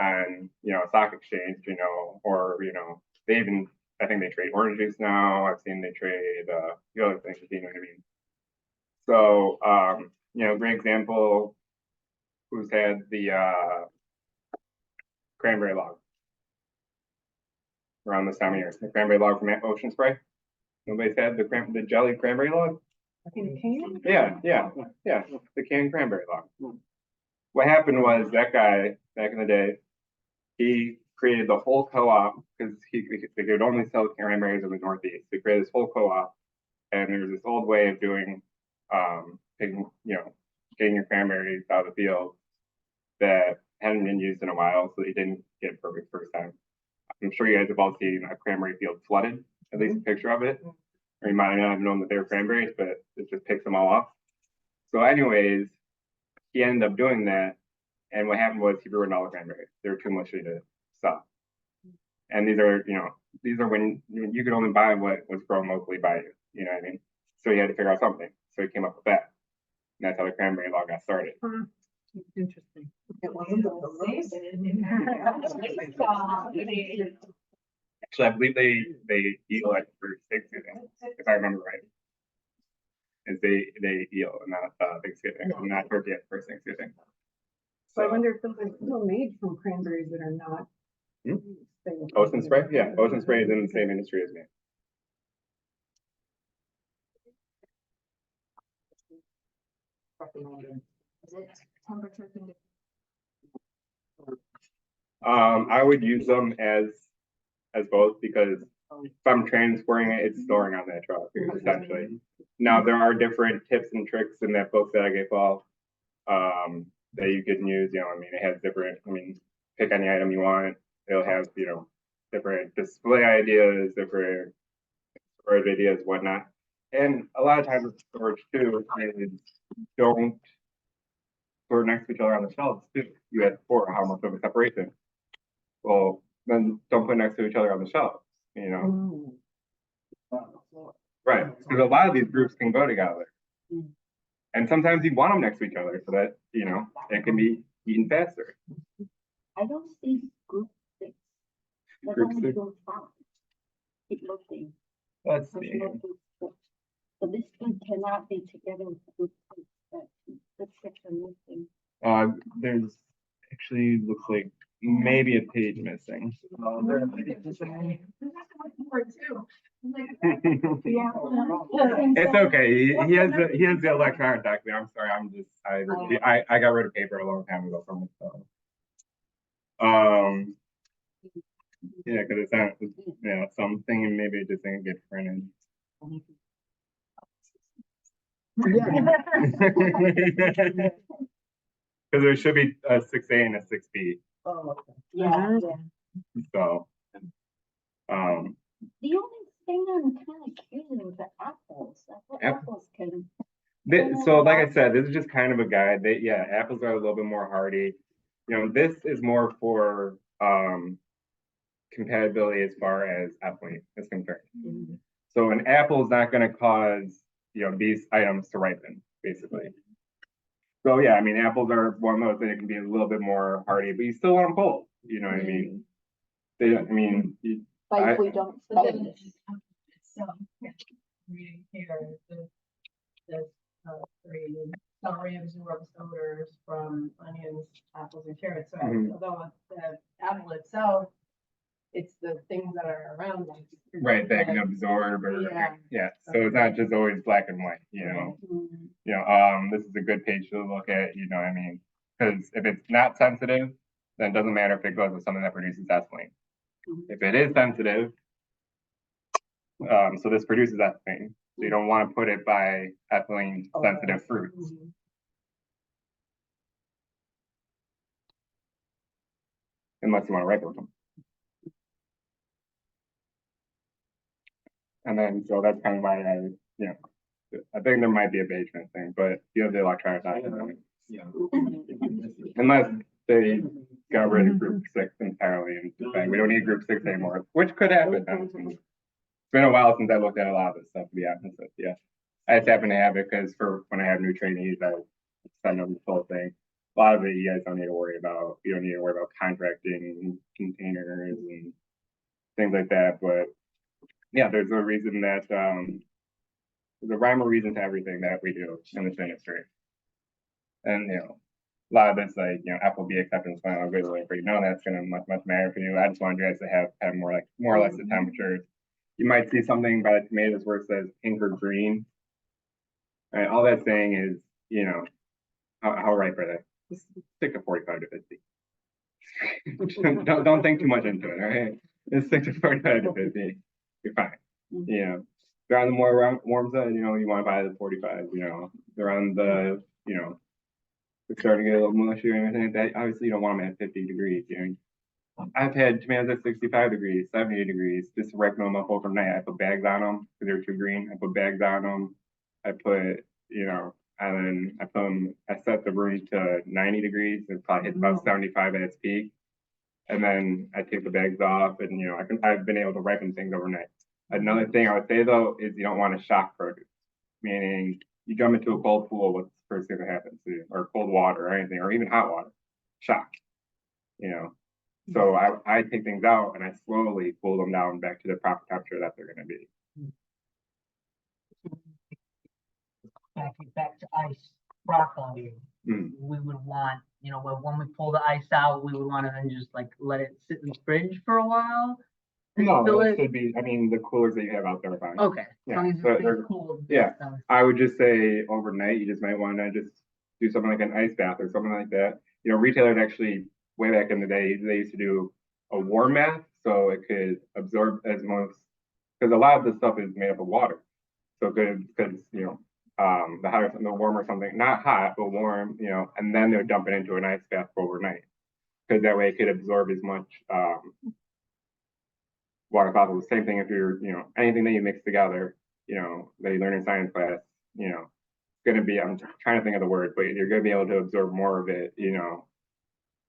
[SPEAKER 1] on, you know, a stock exchange, you know, or, you know, they even, I think they trade orange juice now. I've seen they trade the other things, you know what I mean? So, you know, great example, who's had the cranberry log around this time of year. The cranberry log from Ocean Spray. Nobody's had the jelly cranberry log?
[SPEAKER 5] In a can?
[SPEAKER 1] Yeah, the canned cranberry log. What happened was that guy back in the day, he created the whole co-op because they could only sell cranberries in the Northeast. He created this whole co-op, and there was this old way of doing, taking, you know, getting your cranberries out of the field that hadn't been used in a while, so they didn't get perfect first time. I'm sure you guys have all seen a cranberry field flooded, at least a picture of it. Or you might not have known that they were cranberries, but it just picks them all off. So anyways, he ended up doing that. And what happened was he ruined all the cranberries. They were too mushy to sell. And these are, you know, these are when you could only buy what was grown locally by you. You know what I mean? So he had to figure out something. So he came up with that. And that's how the cranberry law got started.
[SPEAKER 6] Interesting. It
[SPEAKER 1] Actually, I believe they eat like for Thanksgiving, if I remember right. Is they eat on Thanksgiving, not turkey at first Thanksgiving.
[SPEAKER 5] So I wonder if those are still made from cranberries that are not.
[SPEAKER 1] Ocean Spray? Yeah, Ocean Spray is in the same industry as me.
[SPEAKER 2] Is it temperature condition?
[SPEAKER 1] I would use them as both because if I'm transporting it, it's storing on that truck essentially. Now there are different tips and tricks in that book that I gave off that you can use. You know, I mean, it has different. I mean, pick any item you want. It'll have, you know, different display ideas, different storage ideas, whatnot. And a lot of times with storage too is don't store next to each other on the shelves too. You had before how much of a separation. Well, then don't put next to each other on the shelves, you know? Right, because a lot of these groups can go together. And sometimes you want them next to each other so that, you know, it can be eaten faster.
[SPEAKER 2] I don't see group six. But
[SPEAKER 1] Group
[SPEAKER 2] only
[SPEAKER 1] six?
[SPEAKER 2] group five. Keep looking.
[SPEAKER 1] Let's
[SPEAKER 2] There's
[SPEAKER 1] see.
[SPEAKER 2] no group six. So this two cannot be together with group six. That's six are missing.
[SPEAKER 1] There's actually looks like maybe a page missing.
[SPEAKER 2] Yeah.
[SPEAKER 1] It's okay. He has the electronic document. I'm sorry. I got rid of paper a long time ago from it. So. Yeah, because it's not, you know, something maybe it just didn't get printed. Because there should be a 6A and a 6B.
[SPEAKER 6] Oh, okay.
[SPEAKER 2] Yeah,
[SPEAKER 6] Mhm.
[SPEAKER 2] yeah.
[SPEAKER 1] So,
[SPEAKER 2] The only thing I'm kind of curious is the apples. I thought
[SPEAKER 1] App-
[SPEAKER 2] apples can.
[SPEAKER 1] so like I said, this is just kind of a guide. Yeah, apples are a little bit more hardy. You know, this is more for compatibility as far as ethylene is concerned.
[SPEAKER 2] Mhm.
[SPEAKER 1] So an apple is not going to cause, you know, these items to ripen, basically. So yeah, I mean, apples are one of those that can be a little bit more hardy, but you still want them cold. You know what I mean? They, I mean,
[SPEAKER 2] But
[SPEAKER 1] I-
[SPEAKER 2] if we don't
[SPEAKER 5] But
[SPEAKER 2] spend
[SPEAKER 5] then
[SPEAKER 2] it.
[SPEAKER 5] reading here, the three celery absorbs odors from onions, apples, and carrots. So
[SPEAKER 1] Mhm.
[SPEAKER 5] although the apple itself, it's the things that are around it.
[SPEAKER 1] right, that can absorb or
[SPEAKER 5] Yeah.
[SPEAKER 1] So it's not just always black and white, you know.
[SPEAKER 2] Mhm.
[SPEAKER 1] You know, this is a good page to look at, you know what I mean? Because if it's not sensitive, then it doesn't matter if it goes with something that produces ethylene.
[SPEAKER 2] Mhm.
[SPEAKER 1] If it is sensitive, so this produces ethylene. So you don't want to put it by ethylene sensitive fruits.
[SPEAKER 5] Mhm.
[SPEAKER 1] Unless you want to ripen them. And then, so that's kind of why you know, I think there might be a Bayesian thing, but you have the electronic document.
[SPEAKER 4] Yeah.
[SPEAKER 1] Unless they got rid of group 6 entirely and decided we don't need group 6 anymore, which could happen. It's been a while since I looked at a lot of this stuff, to be honest with you. I just happen to have it because for when I have new trainees, I send them the whole thing. A lot of it you guys don't need to worry about. You don't need to worry about contracting containers and things like that. But yeah, there's a reason that there's a rhyme or reason to everything that we do in this industry. And you know, a lot of it's like, you know, FOB acceptance plan, I'll go to for you. None of that's gonna much matter for you. I just want you guys to have more or less the temperatures. You might see something by the tomatoes where it says pink or green. Right, all that's saying is, you know, how ripe are they? Just stick to 45 to 50. don't think too much into it, all right? Just stick to 45 to 50. You're fine. You know, they're on the more warm side, you know, you want to buy the 45, you know. They're on the, you know, it's starting to get a little mushy or anything like that. Obviously, you don't want them at 50 degrees. You know, I've had tomatoes at 65 degrees, 70 degrees, just to ripen them up overnight. I put bags on them because they're too green. I put bags on them. I put, you know, and then I put them, I set the room to 90 degrees and probably hit about 75 at its peak. And then I take the bags off and, you know, I've been able to ripen things overnight. Another thing I would say though is you don't want to shock produce, meaning you jump into a cold pool, what's the first thing that happens to you? Or cold water or anything, or even hot water, shock, you know. So I take things out and I slowly cool them down back to the proper temperature that they're going to be.
[SPEAKER 6] Back to ice broccoli.
[SPEAKER 1] Mm.
[SPEAKER 6] We would want, you know, when we pull the ice out, we would want to then just like let it sit in the fridge for a while.
[SPEAKER 1] No, it should be. I mean, the coolers that you have out there are fine.
[SPEAKER 6] Okay.
[SPEAKER 1] Yeah,
[SPEAKER 6] So
[SPEAKER 1] they're
[SPEAKER 6] cool.
[SPEAKER 1] yeah. I would just say overnight, you just might want to just do something like an ice bath or something like that. You know, retailers actually, way back in the day, they used to do a warm bath so it could absorb as most, because a lot of this stuff is made up of water. So good, because, you know, the hotter, the warmer something, not hot, but warm, you know, and then they'll dump it into an ice bath for overnight. Because that way it could absorb as much water possible. Same thing if you're, you know, anything that you mix together, you know, that you learn in science class, you know, going to be, I'm trying to think of the word, but you're going to be able to absorb more of it, you know.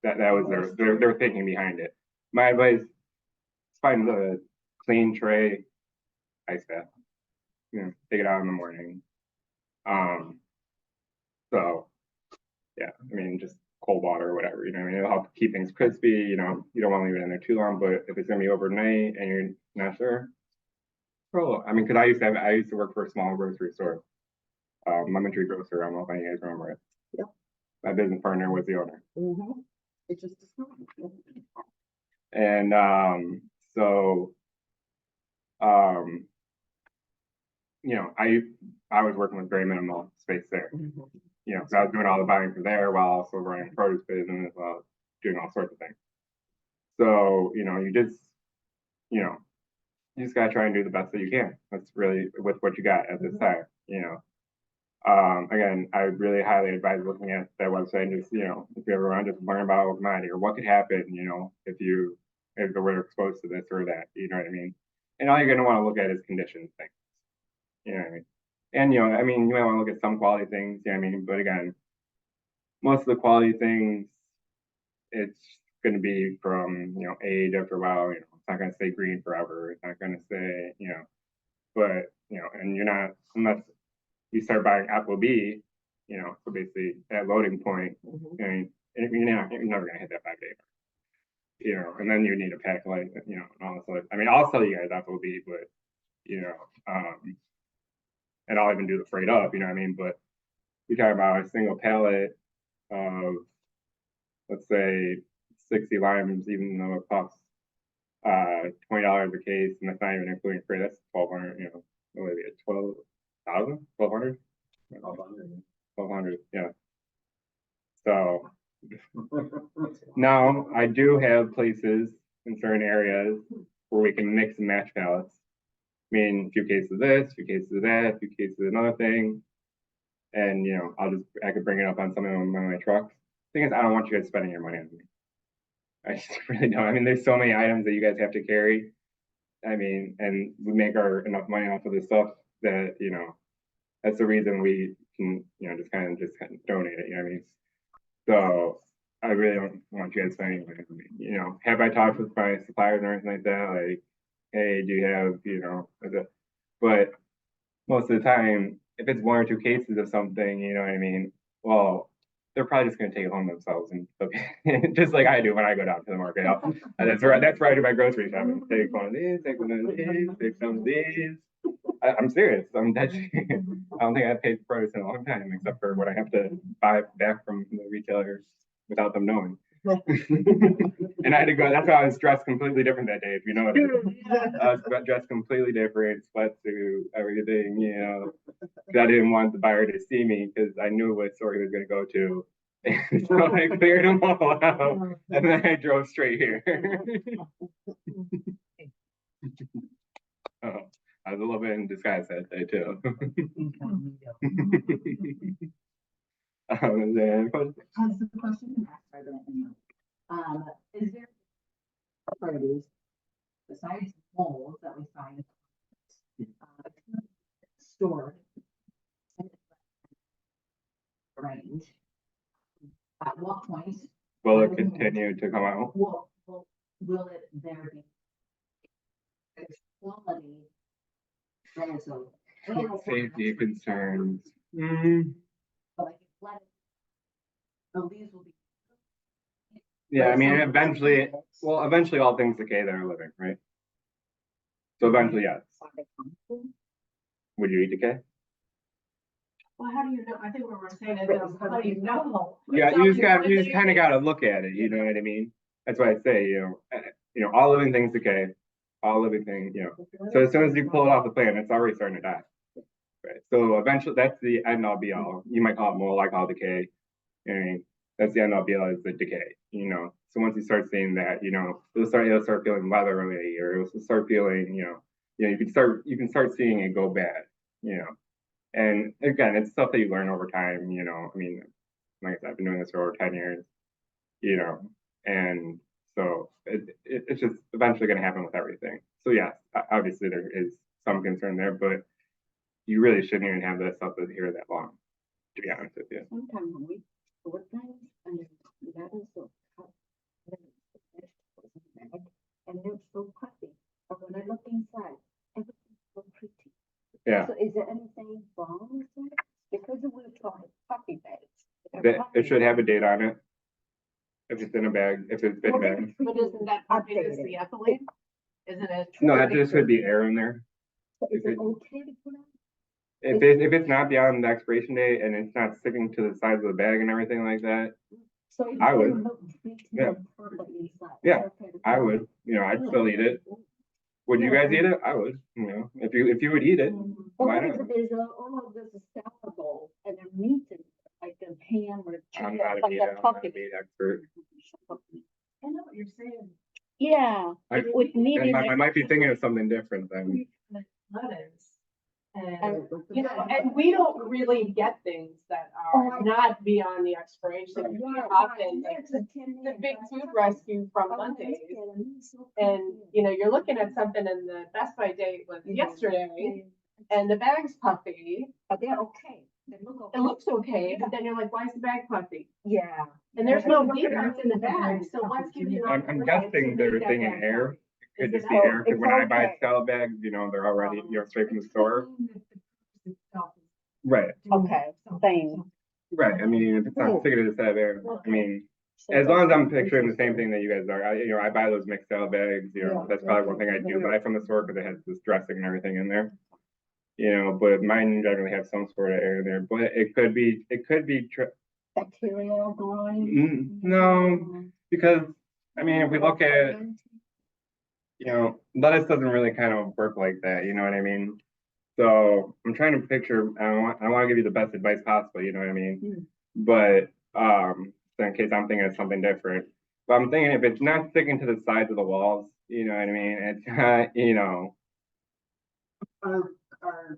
[SPEAKER 1] That was their thinking behind it. My advice is find the clean tray ice bath. You know, take it out in the morning. So yeah, I mean just cold water or whatever, you know, I mean, it'll help keep things crispy, you know, you don't want to leave it in there too long, but if it's gonna be overnight and you're not sure, I mean, because I used to work for a small grocery store, Lemon Tree Grocer. I don't know if any of you guys remember it.
[SPEAKER 6] Yep.
[SPEAKER 1] My business partner was the owner.
[SPEAKER 6] Mm-hmm. It just is not.
[SPEAKER 1] And so you know, I was working with very minimal space there. You know, so I was doing all the buying for there while also running produce business, while doing all sorts of things. So So, you just, you just gotta try and do the best that you can. That's really with what you got at this time, Again, I really highly advise looking at that website and just, if you ever want to just learn about commodity or what could happen, if you were exposed to this or that, you know what I mean? And all you're gonna want to look at is condition things. You know what I mean? And you might want to look at some quality things, you know what I mean? But again, most of the quality things, it's gonna be from, age after a while, it's not gonna stay green forever. It's not gonna stay, but and you're not unless you start buying FOB, so basically at loading point, and you're never gonna hit that 5 day mark, and then you need a pack light, and all this other. I mean, I'll sell you guys FOB, but and I'll even do the freight up, you know what I mean? But you're talking about a single pallet of, let's say, 60 limes, even though it costs $20 a case, and that's not even including freight. That's 1,200, what would it be, 12,000, 1,200, 1,200, yeah. So now I do have places in certain areas where we can mix and match pallets. I mean, a few cases of this, a few cases of that, a few cases of another thing. And, I could bring it up on some of my trucks. Thing is, I don't want you guys spending your money on me. I just really don't. I mean, there's so many items that you guys have to carry. I mean, and we make enough money off of this stuff that, that's the reason we can, just kind of donate it, you know what I mean? So I really don't want you guys spending money on me. Have I talked with my suppliers or anything like that? Like, hey, do you have, but most of the time, if it's 1 or 2 cases of something, you know what I mean? Well, they're probably just going to take it home themselves and just like I do when I go down to the market. And that's where I do my grocery shopping. Take one of these, take one of these, take some of these. I'm serious. I'm dead serious. I don't think I've paid for produce in a long time, except for what I have to buy back from the retailers without them knowing. And I had to go. That's why I was dressed completely different that day. If you know what I was dressed completely different, sweatsuit, everything. Because I didn't want the buyer to see me because I knew what store he was going to go to. So I cleared them all out, and then I drove straight here. I was a little bit in disguise that day too. Is there any questions?
[SPEAKER 7] Has the question been asked by the, is there produce besides molds that we find stored in the range? At what point
[SPEAKER 1] Will it continue to come out?
[SPEAKER 7] will it there be quality? So,
[SPEAKER 1] Safety concerns.
[SPEAKER 7] but these will be.
[SPEAKER 1] Yeah, I mean, eventually all things decay that are living, right? So eventually, yes. Would you eat decay?
[SPEAKER 5] Well, how do you know? I think what we're saying is, how do you know?
[SPEAKER 1] Yeah, you just kind of got to look at it. You know what I mean? That's why I say, all living things decay. All living things, So as soon as you pull it off the plant, it's already starting to die. Right. So eventually, that's the end all be all. You might call it mold, I call it decay. You know what I mean? That's the end all be all is the decay. So once you start seeing that, it'll start feeling leathery, or it'll start feeling, you can start seeing it go bad. And again, it's stuff that you learn over time. I mean, like I said, I've been doing this for over 10 years. And so it's just eventually going to happen with everything. So yeah, obviously there is some concern there, but you really shouldn't even have this stuff here that long, to be honest with you.
[SPEAKER 2] Sometimes when we store things and that is so cut, and they're so puffy. But when I look inside, everything's so pretty.
[SPEAKER 1] Yeah.
[SPEAKER 2] So is there anything wrong with that? Because we're talking puffy bags.
[SPEAKER 1] It should have a date on it. If it's in a bag, if it's been bagged.
[SPEAKER 5] But isn't that updated the ethylene? Isn't it?
[SPEAKER 1] No, that just could be air in there.
[SPEAKER 2] So is it okay to put on?
[SPEAKER 1] If it's not beyond the expiration date and it's not sticking to the sides of the bag and everything like that,
[SPEAKER 2] So if
[SPEAKER 1] I
[SPEAKER 2] they
[SPEAKER 1] would.
[SPEAKER 2] look pretty
[SPEAKER 1] Yeah.
[SPEAKER 2] and perfect inside,
[SPEAKER 1] Yeah,
[SPEAKER 2] it's okay to
[SPEAKER 1] I
[SPEAKER 2] put on?
[SPEAKER 1] would. I'd still eat it. Would you guys eat it? I would. If you would eat it,
[SPEAKER 2] Well,
[SPEAKER 1] why
[SPEAKER 2] because
[SPEAKER 1] not?
[SPEAKER 2] there's all of this salable and they're meat and like a ham or
[SPEAKER 1] I'm
[SPEAKER 2] chicken,
[SPEAKER 1] not a
[SPEAKER 2] like
[SPEAKER 1] meat,
[SPEAKER 2] that
[SPEAKER 1] I'm not a
[SPEAKER 2] puffy.
[SPEAKER 1] meat expert.
[SPEAKER 5] I know what you're saying.
[SPEAKER 2] Yeah,
[SPEAKER 1] I-
[SPEAKER 2] with me.
[SPEAKER 1] And I might be thinking of something different then.
[SPEAKER 5] Lettuce. And,
[SPEAKER 7] And-
[SPEAKER 5] you know, and we don't really get things that
[SPEAKER 7] Oh,
[SPEAKER 5] are
[SPEAKER 7] I-
[SPEAKER 5] not beyond the expiration. We
[SPEAKER 7] Yeah,
[SPEAKER 5] often,
[SPEAKER 7] right.
[SPEAKER 5] like, the big food rescue from Mondays. And, you know, you're looking at something and the Best By date was yesterday and the bag's puffy.
[SPEAKER 7] But they're okay. They look okay.
[SPEAKER 5] It looks okay, but then you're like, why is the bag puffy?
[SPEAKER 7] Yeah.
[SPEAKER 5] And there's no defects in the bag, so what's giving you?
[SPEAKER 1] I'm guessing they're thinking air. Could
[SPEAKER 5] Is
[SPEAKER 1] just
[SPEAKER 5] it
[SPEAKER 1] be
[SPEAKER 5] out?
[SPEAKER 1] air, because when I buy
[SPEAKER 7] okay.
[SPEAKER 1] salad bags, you know, they're already, you know, straight from the store. Right,
[SPEAKER 2] Okay, same.
[SPEAKER 1] right. I mean, if it's not sticking to the salad bag, I mean, as long as I'm picturing the same thing that you guys are, you know, I buy those mixed salad bags, you know, that's probably one thing I do buy from the store because it has this dressing and everything in there. You know, but mine generally have some sort of air in there, but it could be,
[SPEAKER 2] Bacterial growing.
[SPEAKER 1] no, because, I mean, if we look at, you know, lettuce doesn't really kind of work like that, you know what I mean? So I'm trying to picture, I want to give you the best advice possible, you know what I mean? But, so in case I'm thinking of something different, but I'm thinking if it's not sticking to the sides of the walls, you know what I mean? It's not, you know,
[SPEAKER 7] Our,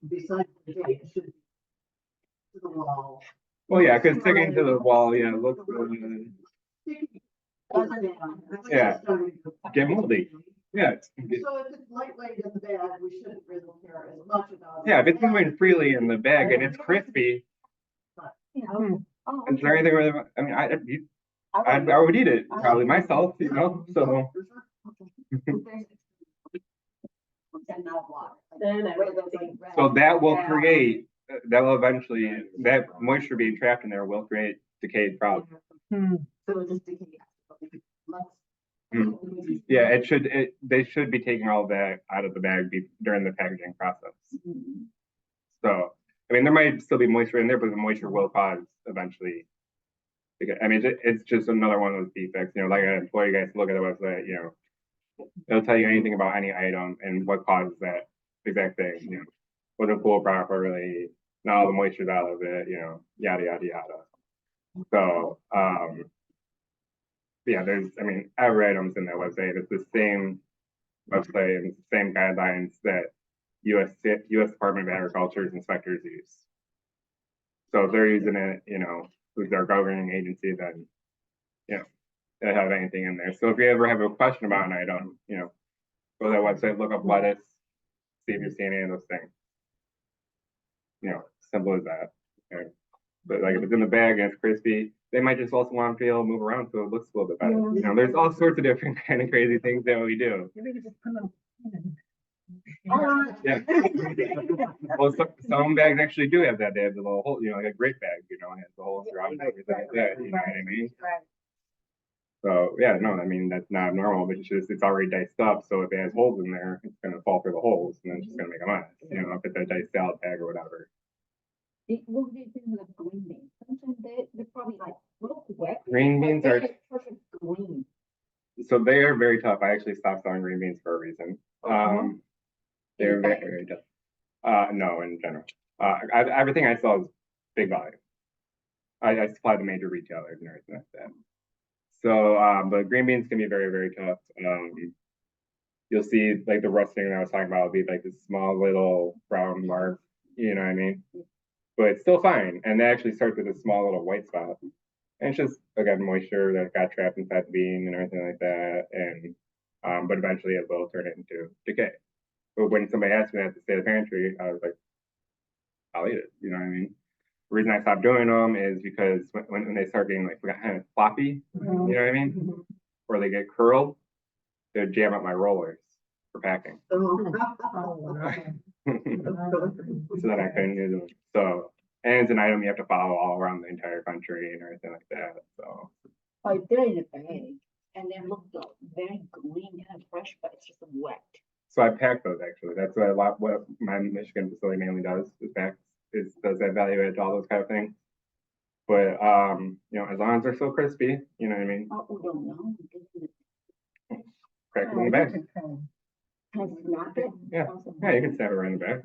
[SPEAKER 7] besides the gate, it should be to the wall.
[SPEAKER 1] well, yeah, because sticking to the wall, yeah, it looks good. Yeah. Get moldy. Yeah,
[SPEAKER 7] So if it's lightweight in the bag, we shouldn't really care as much about.
[SPEAKER 1] yeah, if it's moving freely in the bag and it's crispy,
[SPEAKER 2] Oh,
[SPEAKER 1] is there anything really, I mean, I would eat it probably myself, you know, so.
[SPEAKER 7] And not water.
[SPEAKER 5] Then I would think.
[SPEAKER 1] So that will create, that will eventually, that moisture being trapped in there will create decayed products.
[SPEAKER 7] So it just decays.
[SPEAKER 1] Yeah, they should be taking all that out of the bag during the packaging process. So, I mean, there might still be moisture in there, but the moisture will cause eventually. I mean, it's just another one of those defects, you know, like an employee guys look at the website, you know, it'll tell you anything about any item and what causes that exact thing, you know, wasn't cooled properly, not all the moisture's out of it, you know, yada, yada, yada. So, yeah, I mean, every item's in that website. It's the same website and the same guidelines that US Department of Agriculture's inspectors use. So if they're using it, you know, who's our governing agency, then, you know, they have anything in there. So if you ever have a question about an item, you know, go to that website, look up lettuce, see if you're seeing any of those things. You know, simple as that. Okay. But like if it's in the bag and it's crispy, they might just also want to be able to move around so it looks a little bit better. You know, there's all sorts of different kind of crazy things that we do.
[SPEAKER 7] Maybe we just put them.
[SPEAKER 1] Yeah. Well, some bags actually do have that. They have the little hole, you know, like a grape bag, you know, it has the holes around it, everything like that, you know what I mean? So yeah, no, I mean that's not normal, but it's already diced up. So if it has holes in there, it's gonna fall through the holes and then it's just gonna make a mess. You know, if it's a diced salad bag or whatever.
[SPEAKER 2] What do you think of green beans? Sometimes they're probably like little wet.
[SPEAKER 1] Green beans are
[SPEAKER 2] Perfect green.
[SPEAKER 1] so they are very tough. I actually stopped selling green beans for a reason. They're very, very tough. No, in general. Everything I sell is big volume. I supply the major retailers and everything like that. So, but green beans can be very, very tough. You'll see like the rusting that I was talking about will be like this small little brown mark, you know what I mean? But it's still fine. And they actually start with a small little white spot. And it's just, again, moisture that got trapped inside the bean and everything like that. And, but eventually it will turn it into decay. But when somebody asked me that to stay at the pantry, I was like, I'll eat it, you know what I mean? The reason I stopped doing them is because when they start getting like kind of floppy, you know what I mean? Or they get curled, they would jam up my rollers for packing. So that I couldn't use them. So, and it's an item you have to follow all around the entire country and everything like that. So,
[SPEAKER 2] Oh, they're in a bag and they look very green, kind of fresh, but it's just wet.
[SPEAKER 1] so I pack those actually. That's what my Michigan facility mainly does is does that value add to all those kind of things. But you know, as long as they're still crispy, you know what I mean?
[SPEAKER 2] Oh, we don't know.
[SPEAKER 1] Crack them in the back.
[SPEAKER 2] Can I snap it?
[SPEAKER 1] Yeah. Yeah, you can snap it right in the back.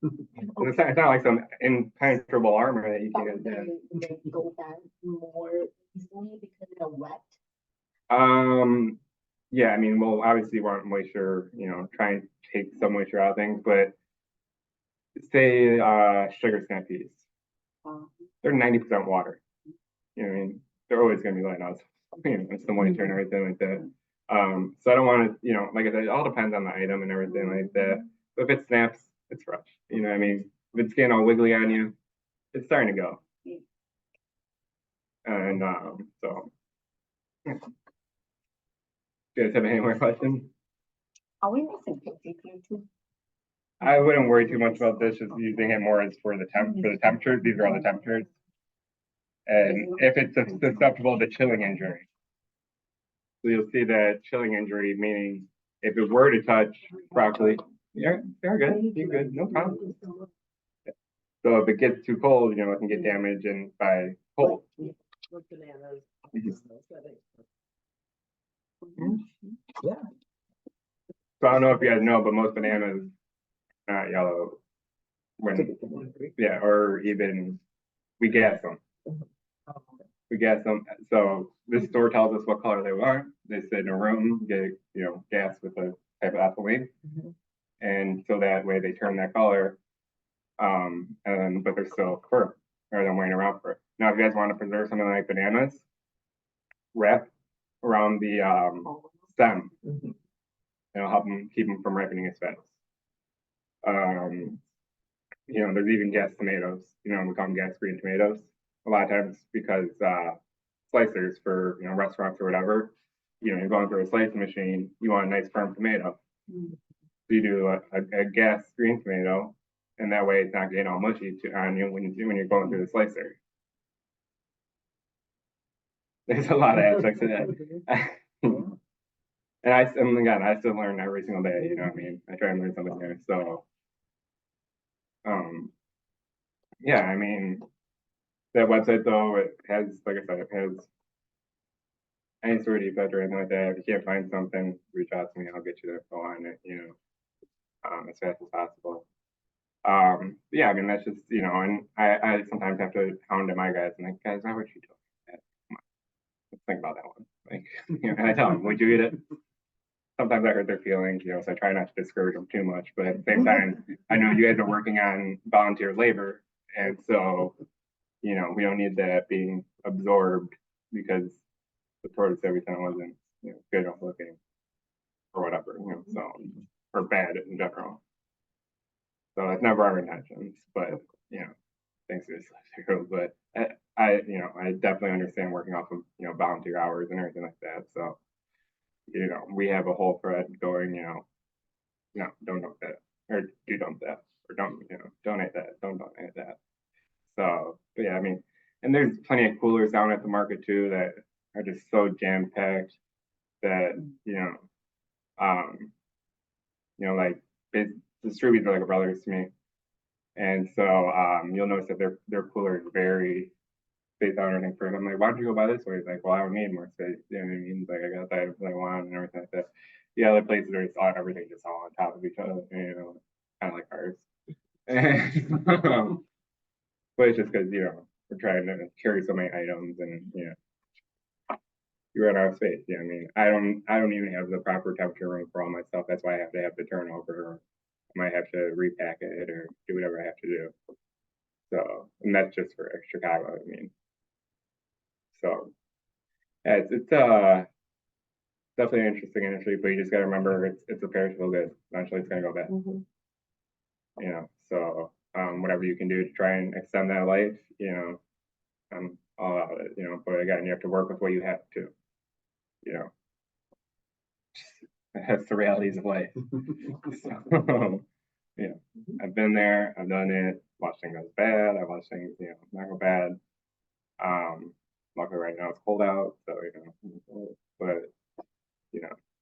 [SPEAKER 1] It's not like some impenetrable armor that you
[SPEAKER 2] But
[SPEAKER 1] can't.
[SPEAKER 2] they go back more easily because they're wet.
[SPEAKER 1] Yeah, I mean, we'll obviously want moisture, try and take some moisture out of things, but say, sugar snap peas, they're 90% water. You know what I mean? They're always gonna be letting out, some moisture and everything like that. So I don't want to, like I said, it all depends on the item and everything like that. But if it snaps, it's fresh. You know what I mean? If it's getting all wiggly on you, it's starting to go. And so, yeah. Do you guys have any more questions?
[SPEAKER 2] Are we missing pictures here too?
[SPEAKER 1] I wouldn't worry too much about this, just using it more as for the temperatures. These are all the temperatures. And if it's susceptible to chilling injury. So you'll see that chilling injury, meaning if it were to touch broccoli, you're good, you're good, no problem. So if it gets too cold, it can get damaged and by cold.
[SPEAKER 5] With bananas.
[SPEAKER 6] Yeah.
[SPEAKER 1] So I don't know if you guys know, but most bananas not yellow. Or even we gas them. We gas them. So this store tells us what color they want. They sit in a room, get gas with a type of ethylene, and so that way they turn that color. But they're still firm, rather than waiting around for it. Now, if you guys want to preserve something like bananas, wrap around the stem. It'll help them keep them from ripening as fast. There's even gas tomatoes. We call them gas green tomatoes. A lot of times because slicers for restaurants or whatever, you're going through a slicing machine. You want a nice firm tomato. So you do a gas green tomato, and that way it's not getting all mushy on you when you're going through the slicer. There's a lot of aspects to that. And I still learn every single day, you know what I mean? I try and learn something new. So, yeah, I mean, that website though, it has, like I said, it has any sort of defect or anything like that. If you can't find something, reach out to me. I'll get you the info on it, as fast as possible. Yeah, I mean, that's just, and I sometimes have to hound at my guys and like, guys, why would you do that? Come on, let's think about that one. Like, and I tell them, would you eat it? Sometimes I hurt their feelings, so I try not to discourage them too much. But at the same time, I know you guys are working on volunteer labor, and so, we don't need that being absorbed because the tortoise every time wasn't, good enough looking or whatever, so, or bad in general. So that's never our intentions, but, thanks to this girl. But I definitely understand working off of, volunteer hours and everything like that. So, we have a whole thread going, no, don't dump that, or do dump that, or don't, donate that, don't donate that. So, but yeah, I mean, and there's plenty of coolers down at the market too that are just so jam packed that, like distributors are like brothers to me. And so you'll notice that their cooler is very spaced out and everything for it. I'm like, why don't you go buy this way? He's like, well, I don't need more space. You know what I mean? He's like, I got that I want and everything like that. The other places are just on everything just all on top of each other, kind of like ours. But it's just because, we're trying to carry so many items and, you run out of space. Yeah, I mean, I don't even have the proper temperature room for all my stuff. That's why I have to have the turnover. I might have to repack it or do whatever I have to do. So, and that's just for Chicago. I mean, so yeah, it's definitely an interesting industry, but you just got to remember it's a perishable good. Eventually, it's gonna go bad. So whatever you can do to try and extend that life, I'm all out it. But again, you have to work with what you have to. That's the realities of life. So, I've been there, I've done it, watched things go bad, I've watched things, not go bad. Luckily right now it's cold out, so but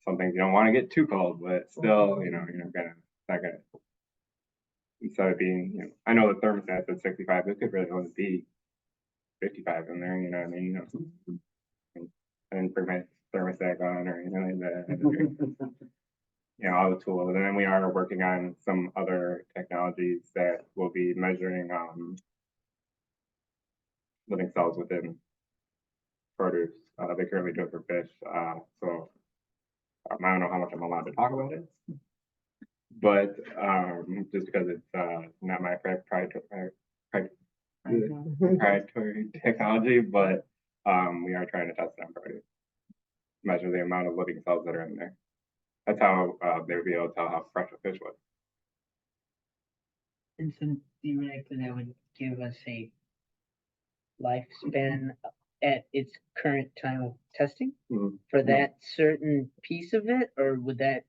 [SPEAKER 1] some things you don't want to get too cold, but still, you're not gonna instead of being, I know the thermostat's at 65, it could really only be 55 in there, you know what I mean? I didn't bring my thermostat on or anything like that. All the tools. And then we are working on some other technologies that will be measuring living cells within produce. They currently do it for fish, so I don't know how much I'm allowed to talk about it. But just because it's not my proprietary technology, but we are trying to test it on produce, measure the amount of living cells that are in there. That's how they would be able to tell how fresh a fish was.
[SPEAKER 6] And so theoretically, that would give us a lifespan at its current time of testing
[SPEAKER 1] Mhm.
[SPEAKER 6] for that certain piece of it, or would that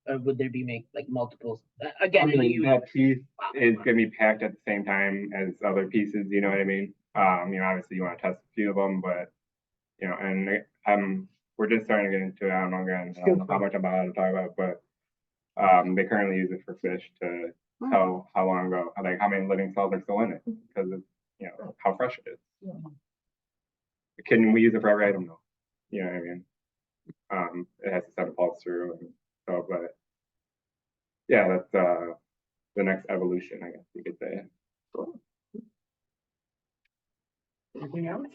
[SPEAKER 6] or would there be like multiples? Again,
[SPEAKER 1] That piece is gonna be packed at the same time as other pieces, you know what I mean? Obviously you wanna test a few of them, but, and we're just starting to get into it, I don't know, again, I don't know how much I'm allowed to talk about, but, they currently use it for fish to tell how long ago, like how many living cells are still in it, because of, how fresh it is. Can we use it for every item? No. You know what I mean? It has to send a pulse through and so, but yeah, that's the next evolution, I guess you could say.
[SPEAKER 7] Anything else?